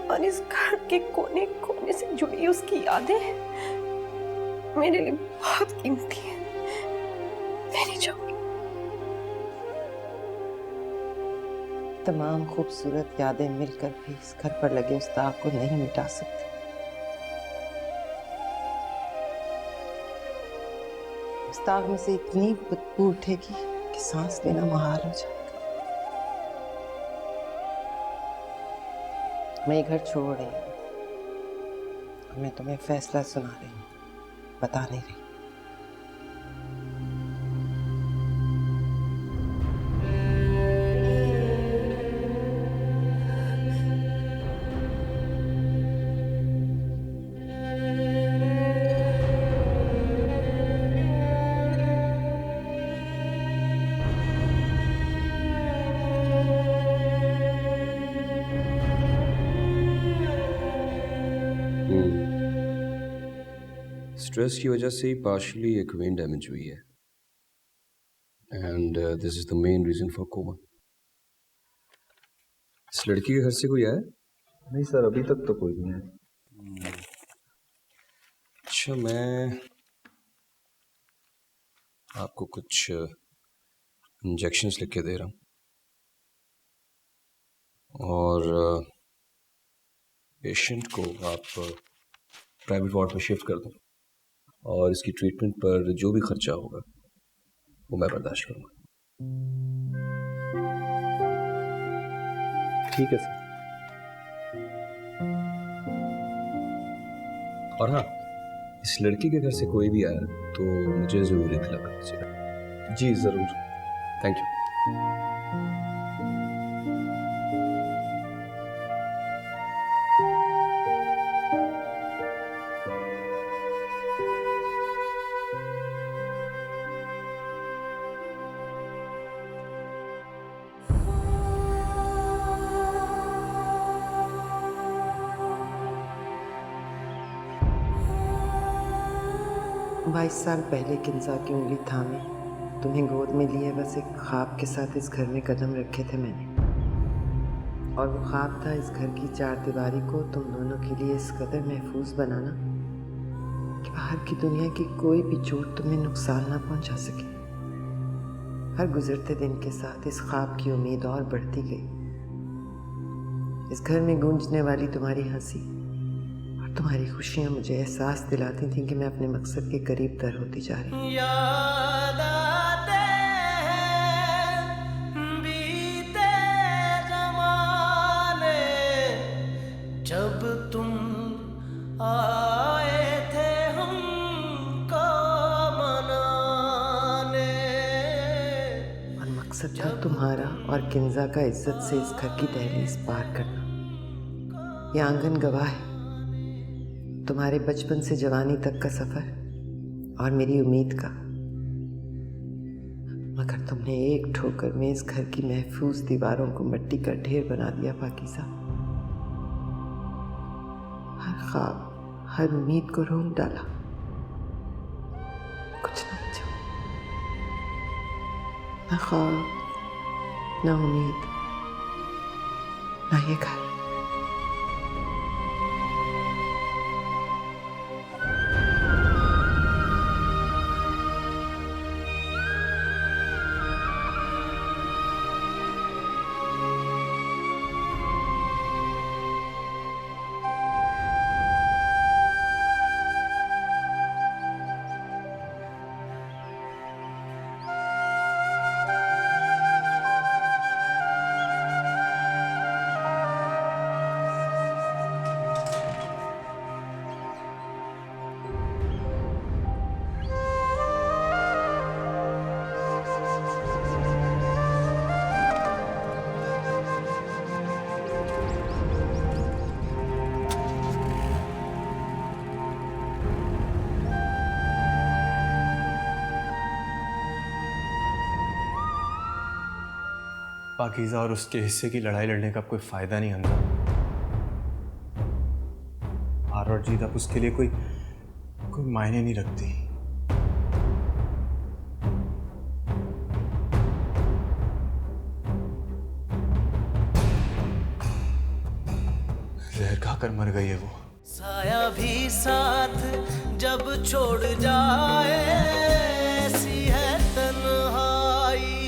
Speaker 9: और इस घर के कोने कोने से जुड़ी उसकी यादें मेरे लिए बहुत कीमती हैं। मैं नहीं जाऊंगी।
Speaker 5: तमाम खूबसूरत यादें मिलकर भी इस घर पर लगे उस दाग को नहीं मिटा सकती। उस दाग में से इतनी बदबू उठेगी कि सांस लेना मुहाल हो जाएगा। मैं ये घर छोड़ रही हूँ। मैं तुम्हें फैसला सुना रही हूँ, बता नहीं रही।
Speaker 4: स्ट्रेस की वजह से ही पार्शली एक वेन डैमेज हुई है, and this is the main reason for coma. इस लड़की के घर से कोई आया?
Speaker 16: नहीं सर, अभी तक तो कोई नहीं है।
Speaker 4: अच्छा, मैं आपको कुछ इंजेक्शंस लिख के दे रहा हूँ, और पेशेंट को आप प्राइवेट वार्ड में शिफ्ट कर दो, और इसकी ट्रीटमेंट पर जो भी खर्चा होगा वो मैं बर्दाश्त करूँगा।
Speaker 16: ठीक है सर।
Speaker 4: और हाँ, इस लड़की के घर से कोई भी आया तो मुझे ज़रूर इत्तला कर दीजिएगा।
Speaker 2: जी ज़रूर।
Speaker 4: Thank you.
Speaker 5: बाईस साल पहले किंजा की उंगली थामे तुम्हें गोद में लिए बस एक ख्वाब के साथ इस घर में कदम रखे थे मैंने, और वो ख्वाब था इस घर की चार दीवारी को तुम दोनों के लिए इस कदर महफूज बनाना कि बाहर की दुनिया की कोई भी चोट तुम्हें नुकसान ना पहुंचा सके। हर गुजरते दिन के साथ इस ख्वाब की उम्मीद और बढ़ती गई। इस घर में गूंजने वाली तुम्हारी हंसी और तुम्हारी खुशियां मुझे एहसास दिलाती थीं कि मैं अपने मकसद के करीब तर होती जा रही हूँ।
Speaker 1: याद आते हैं बीते ज़माने, जब तुम आए थे हमको मनाने।
Speaker 5: और मकसद था तुम्हारा और किंजा का इज्जत से इस घर की दहलीज पार करना। यह आंगन गवाह है तुम्हारे बचपन से जवानी तक का सफर और मेरी उम्मीद का। मगर तुमने एक ठोकर में इस घर की महफूज दीवारों को मिट्टी का ढेर बना दिया पाकीज़ा। हर ख्वाब हर उम्मीद को रोक डाला। कुछ न बचा, न ख्वाब न उम्मीद न ये घर।
Speaker 2: पाकीज़ा और उसके हिस्से की लड़ाई लड़ने का कोई फायदा नहीं हमजा। हार और जीत अब उसके लिए कोई मायने नहीं रखती। जहर खाकर मर गई है वो।
Speaker 1: साया भी साथ जब छोड़ जाए, ऐसी है तन्हाई।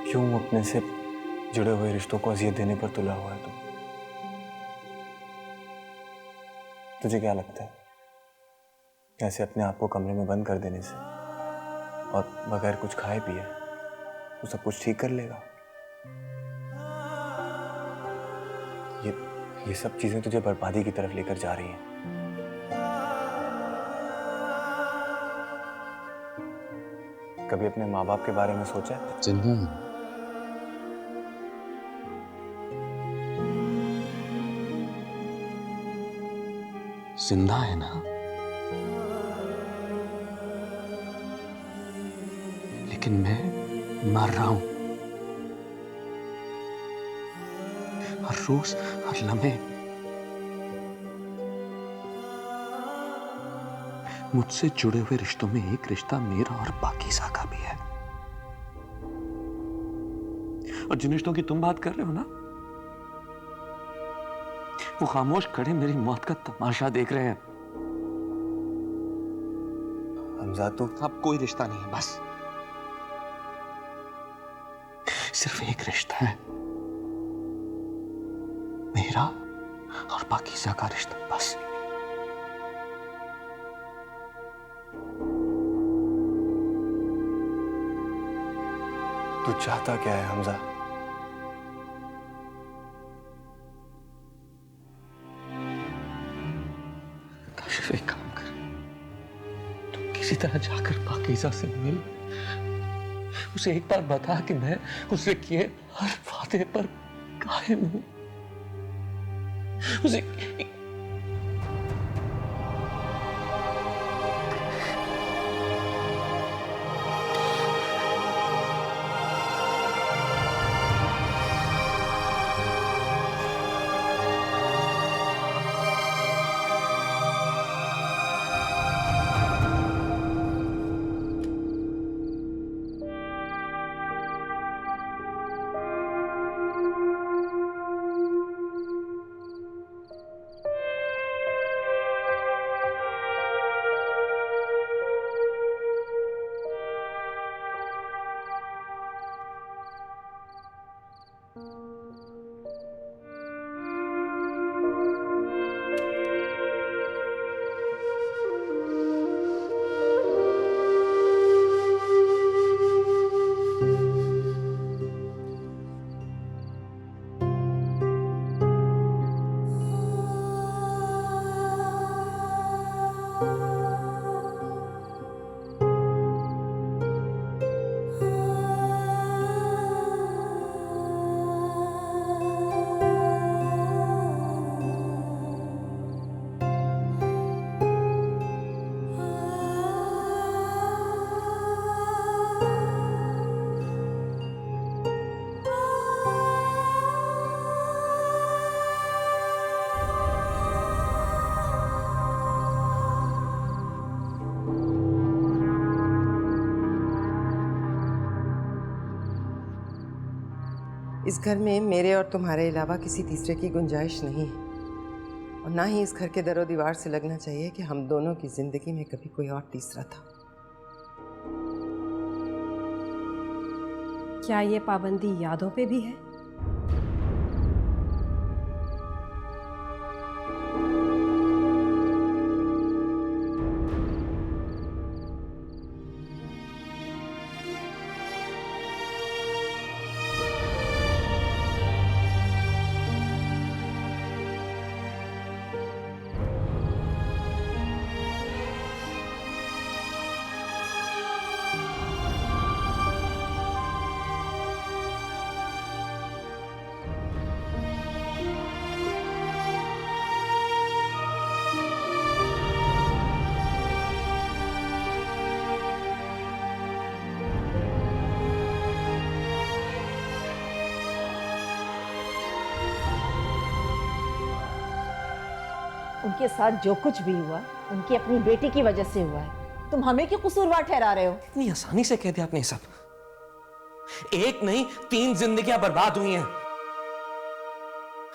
Speaker 2: क्यों अपने से जुड़े हुए रिश्तों को अजियत देने पर तुला हुआ है तुम? तुझे क्या लगता है कैसे अपने आप को कमरे में बंद कर देने से और बगैर कुछ खाए पिए तो सब कुछ ठीक कर लेगा? ये सब चीजें तुझे बर्बादी की तरफ लेकर जा रही हैं। कभी अपने माँ बाप के बारे में सोचा है?
Speaker 19: जिंदा जिंदा है ना, लेकिन मैं मर रहा हूं। हर रोज हर लम्हे मुझसे जुड़े हुए रिश्तों में एक रिश्ता मेरा और पाकीज़ा का भी है। और जिन रिश्तों की तुम बात कर रहे हो ना, वो खामोश खड़े मेरी मौत का तमाशा देख रहे हैं।
Speaker 2: हमजा तो
Speaker 19: अब कोई रिश्ता नहीं है, बस सिर्फ एक रिश्ता है, मेरा और पाकीज़ा का रिश्ता, बस।
Speaker 2: तू चाहता क्या है हमजा?
Speaker 19: काशिफ एक काम कर, तू किसी तरह जाकर पाकीज़ा से मिल, उसे एक बार बता कि मैं उससे किए हर वादे पर कायम हूं। उसे
Speaker 5: इस घर में मेरे और तुम्हारे अलावा किसी तीसरे की गुंजाइश नहीं है, और ना ही इस घर के दरो दीवार से लगना चाहिए कि हम दोनों की जिंदगी में कभी कोई और तीसरा था।
Speaker 18: क्या ये पाबंदी यादों पे भी है?
Speaker 3: उनके साथ जो कुछ भी हुआ उनकी अपनी बेटी की वजह से हुआ है। तुम हमें क्यों कसूरवार ठहरा रहे हो?
Speaker 20: इतनी आसानी से कह दिया आपने सब। एक नहीं 3 जिंदगियां बर्बाद हुई हैं,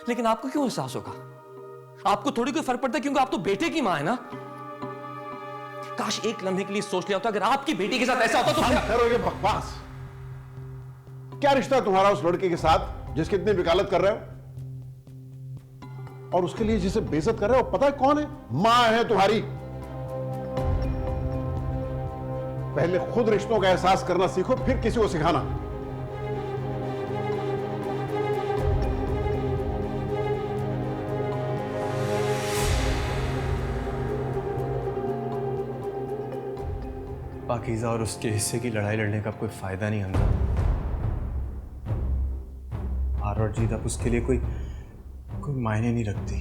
Speaker 20: लेकिन आपको क्यों एहसास होगा? आपको थोड़ी कोई फर्क पड़ता है, क्योंकि आप तो बेटे की मां है ना। काश एक लम्हे के लिए सोच लिया होता, अगर आपकी बेटी के साथ ऐसा होता तो
Speaker 21: करोगे बकवास। क्या रिश्ता तुम्हारा उस लड़के के साथ जिसकी इतनी वकालत कर रहे हो, और उसके लिए जिसे बेइज्जत कर रहे हो पता है कौन है? मां है तुम्हारी। पहले खुद रिश्तों का एहसास करना सीखो, फिर किसी को सिखाना।
Speaker 2: पाकीज़ा और उसके हिस्से की लड़ाई लड़ने का कोई फायदा नहीं हमजा। हार और जीत अब उसके लिए कोई मायने नहीं रखती।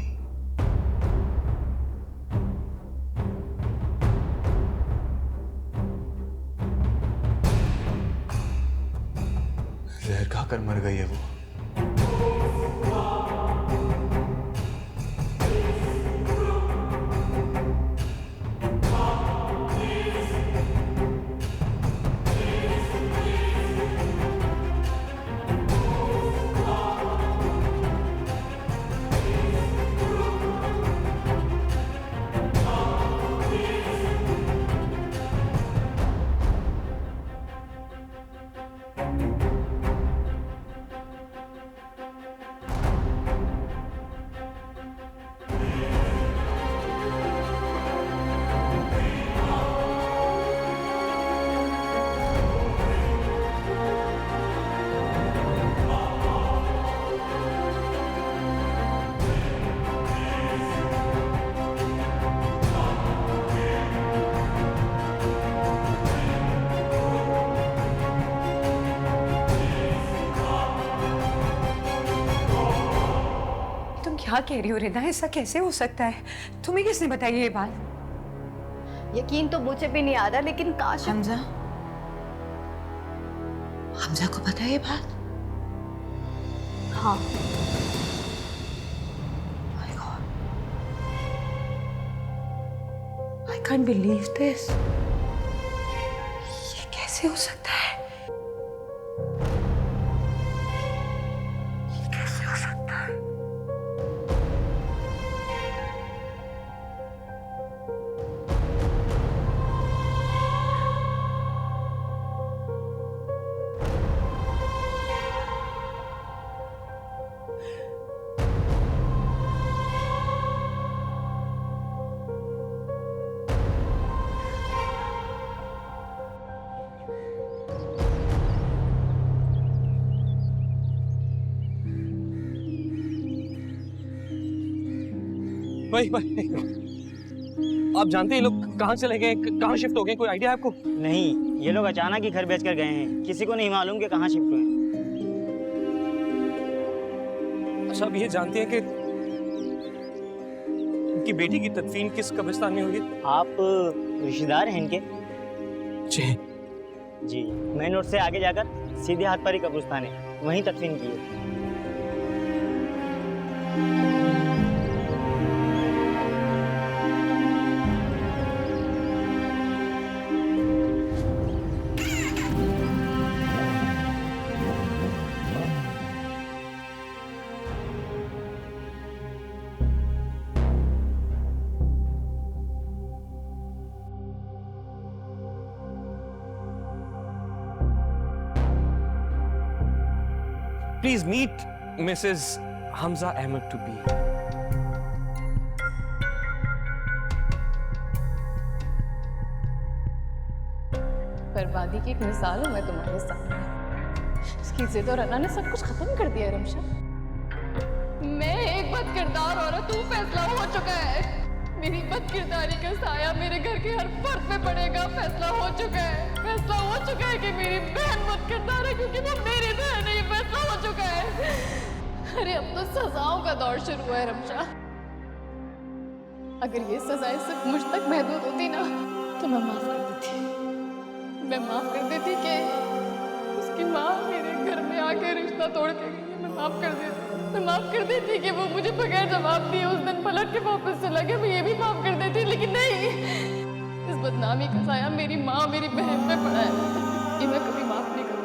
Speaker 2: जहर खाकर मर गई है वो।
Speaker 10: क्या कह रही हो रिदा? ऐसा कैसे हो सकता है? तुम्हें किसने बताई ये बात?
Speaker 14: यकीन तो मुझे भी नहीं आ रहा, लेकिन काश।
Speaker 5: हमजा को पता है ये बात?
Speaker 14: हाँ।
Speaker 10: I can't believe this. ये कैसे हो सकता है? ये कैसे हो सकता है?
Speaker 20: भाई आप जानते हैं ये लोग कहाँ चले गए, कहाँ शिफ्ट हो गए? कोई आइडिया है आपको?
Speaker 15: नहीं, ये लोग अचानक ही घर बेचकर गए हैं, किसी को नहीं मालूम कि कहाँ शिफ्ट हुए हैं।
Speaker 20: अच्छा, आप ये जानते हैं कि उनकी बेटी की तदफीन किस कब्रिस्तान में हुई?
Speaker 15: आप रिश्तेदार हैं इनके?
Speaker 20: जी
Speaker 15: जी, मेन रोड से आगे जाकर सीधे हाथ पर ही कब्रिस्तान है, वहीं तदफीन की है।
Speaker 20: Please meet Mrs. Hamza Ahmed to be.
Speaker 6: बर्बादी की एक मिसाल हूँ मैं तुम्हारे सामने। उसकी जिद और अना ने सब कुछ खत्म कर दिया रमशा। मैं एक बद किरदार औरत हूँ, फैसला हो चुका है। मेरी बद किरदारी का साया मेरे घर के हर फर्द पे पड़ेगा। फैसला हो चुका है, फैसला हो चुका है कि मेरी बहन बद किरदार है, क्योंकि वो मेरी बहन है। ये फैसला हो चुका है। अरे अब तो सजाओं का दौर शुरू हुआ है रमशा। अगर ये सजाएं सिर्फ मुझ तक महदूद होती ना, तो मैं माफ कर देती। मैं माफ कर देती कि उसकी माँ मेरे घर में आके रिश्ता तोड़ के गई है। मैं माफ कर देती। मैं माफ कर देती कि वो मुझे बगैर जवाब दिए उस दिन पलट के वापस से लगे। मैं ये भी माफ कर देती, लेकिन नहीं, इस बदनामी का साया मेरी माँ मेरी बहन पे पड़ा है। ये मैं कभी माफ नहीं करूँगी।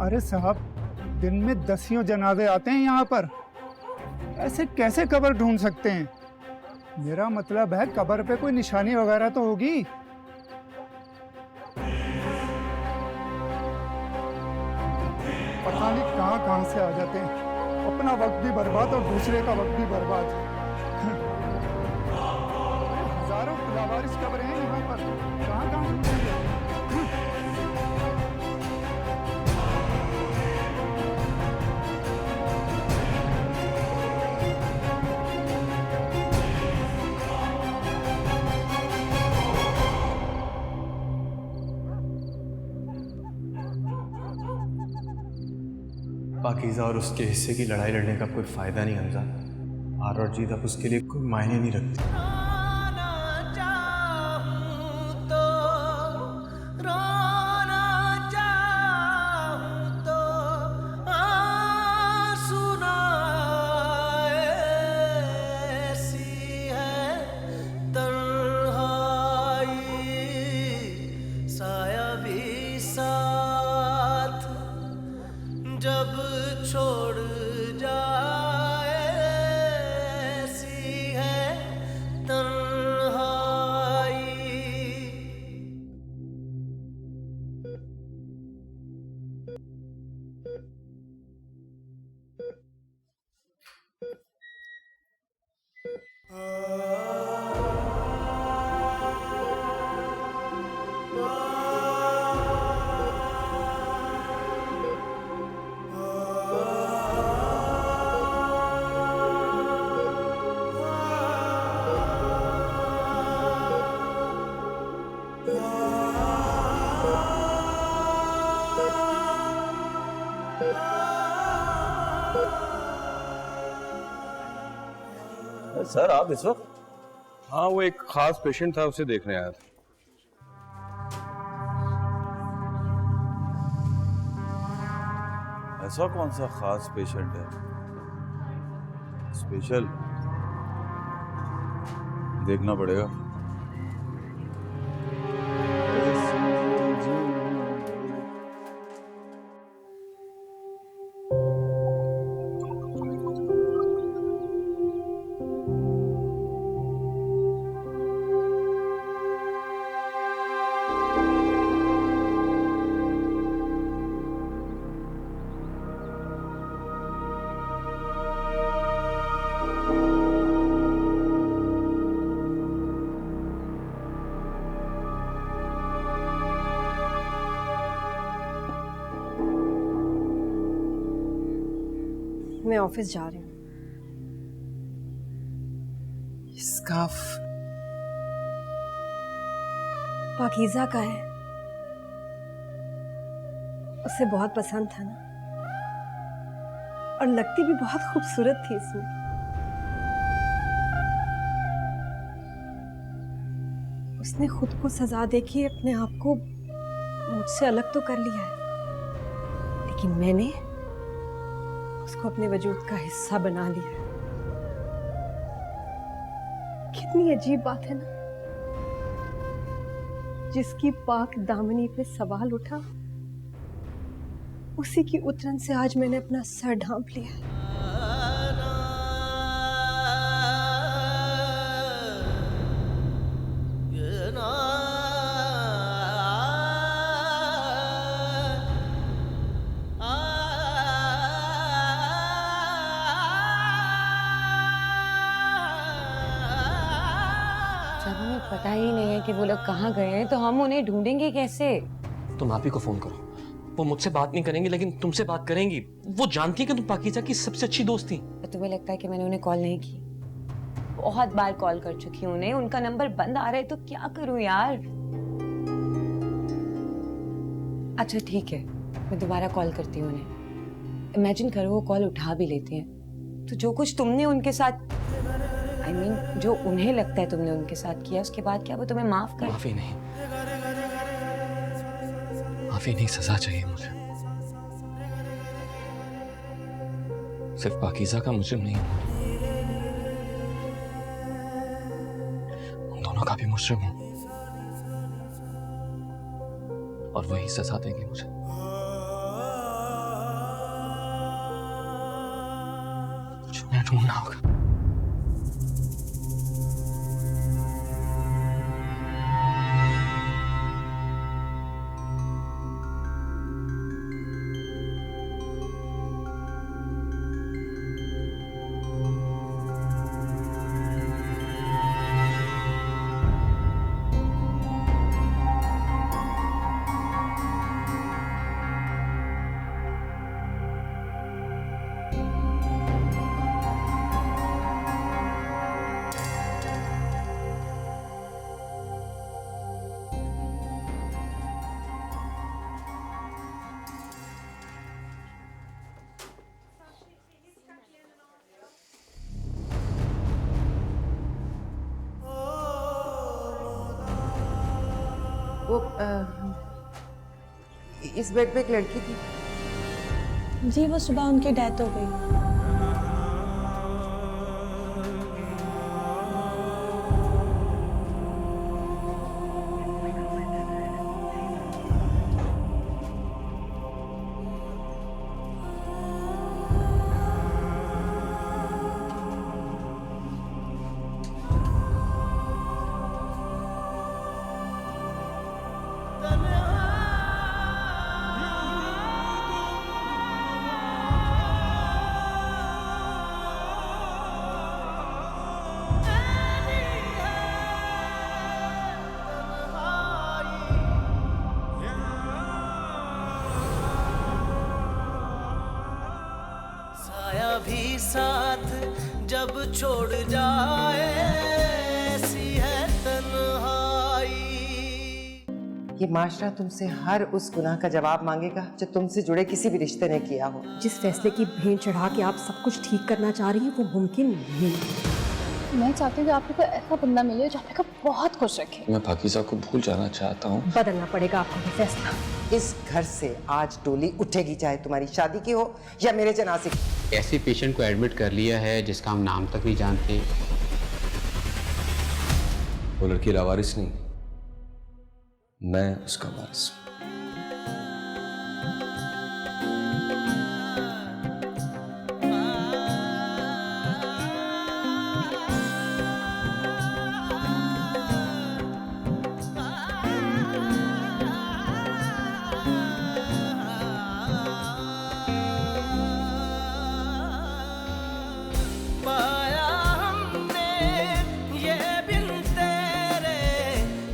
Speaker 22: अरे साहब, दिन में 10 जनाजे आते हैं यहाँ पर, ऐसे कैसे कब्र ढूंढ सकते हैं? मेरा मतलब है कब्र पे कोई निशानी वगैरह तो होगी। पता नहीं कहाँ कहाँ से आ जाते हैं, अपना अपना वक्त भी बर्बाद और दूसरे का वक्त भी बर्बाद। हजारों लावारिस कब्रें हैं यहाँ पर, कहाँ कहाँ ढूंढेंगे?
Speaker 2: पाकीज़ा और उसके हिस्से की लड़ाई लड़ने का कोई फायदा नहीं हमजा। हार और जीत अब उसके लिए कोई मायने नहीं रखती।
Speaker 1: जब छोड़ जाए ऐसी है तन्हाई।
Speaker 4: सर आप इस वक्त? हाँ, वो एक खास पेशेंट था, उसे देखने आया था।
Speaker 11: ऐसा कौन सा खास पेशेंट है? स्पेशल देखना पड़ेगा।
Speaker 9: मैं ऑफिस जा रही हूँ।
Speaker 5: स्कार्फ
Speaker 9: पाकीज़ा का है, उसे बहुत पसंद था ना, और लगती भी बहुत खूबसूरत थी इसमें। उसने खुद को सजा देके अपने आप को मुझसे अलग तो कर लिया है, लेकिन मैंने उसको अपने वजूद का हिस्सा बना लिया। कितनी अजीब बात है ना, जिसकी पाक दामनी पे सवाल उठा, उसी की उतरन से आज मैंने अपना सर ढांप लिया।
Speaker 12: जब हमें पता ही नहीं है कि वो लोग कहाँ गए हैं, तो हम उन्हें ढूंढेंगे कैसे?
Speaker 20: तुम आप ही को फोन करो। वो मुझसे बात नहीं करेंगी, लेकिन तुमसे बात करेंगी। वो जानती है कि तुम पाकीज़ा की सबसे अच्छी दोस्त थी।
Speaker 12: तो तुम्हें लगता है कि मैंने उन्हें कॉल नहीं की? बहुत बार कॉल कर चुकी हूँ उन्हें, उनका नंबर बंद आ रहा है, तो क्या करूँ यार? अच्छा ठीक है, मैं दोबारा कॉल करती हूँ उन्हें। इमेजिन करो वो कॉल उठा भी लेते हैं, तो जो कुछ तुमने उनके साथ I mean, जो उन्हें लगता है तुमने उनके साथ किया, उसके बाद क्या वो तुम्हें माफ कर?
Speaker 20: माफी नहीं, माफी नहीं, सजा चाहिए मुझे। सिर्फ पाकीज़ा का मुजरिम नहीं, उन दोनों का भी मुजरिम हूं, और वही सजा देंगे मुझे। मुझे उन्हें ढूंढना होगा।
Speaker 5: वो इस बेड पे एक लड़की थी।
Speaker 17: जी वो सुबह उनकी डेथ हो गई।
Speaker 1: साया भी साथ जब छोड़ जाए ऐसी है तन्हाई।
Speaker 5: ये माशरा तुमसे हर उस गुनाह का जवाब मांगेगा जो तुमसे जुड़े किसी भी रिश्ते ने किया हो।
Speaker 9: जिस फैसले की भेंट चढ़ा के आप सब कुछ ठीक करना चाह रही हैं वो मुमकिन नहीं।
Speaker 6: मैं चाहती हूँ कि आपको कोई ऐसा बंदा मिले जो आपको बहुत खुश रखे।
Speaker 19: मैं पाकीज़ा को भूल जाना चाहता हूँ।
Speaker 9: बदलना पड़ेगा आपको ये फैसला।
Speaker 5: इस घर से आज डोली उठेगी, चाहे तुम्हारी शादी की हो या मेरे जनाजे की।
Speaker 8: ऐसे पेशेंट को एडमिट कर लिया है जिसका हम नाम तक नहीं जानते।
Speaker 4: वो लड़की लावारिस नहीं, मैं उसका वारिस।
Speaker 1: पाया हमने ये बिन तेरे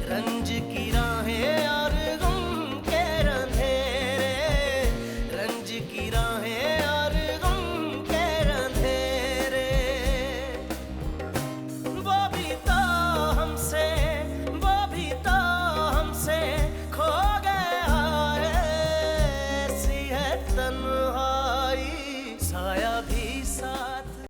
Speaker 1: रंज की राहें और गम के अंधेरे, रंज की राहें और गम के अंधेरे। वो भी तो हमसे खो गया है, ऐसी है तन्हाई। साया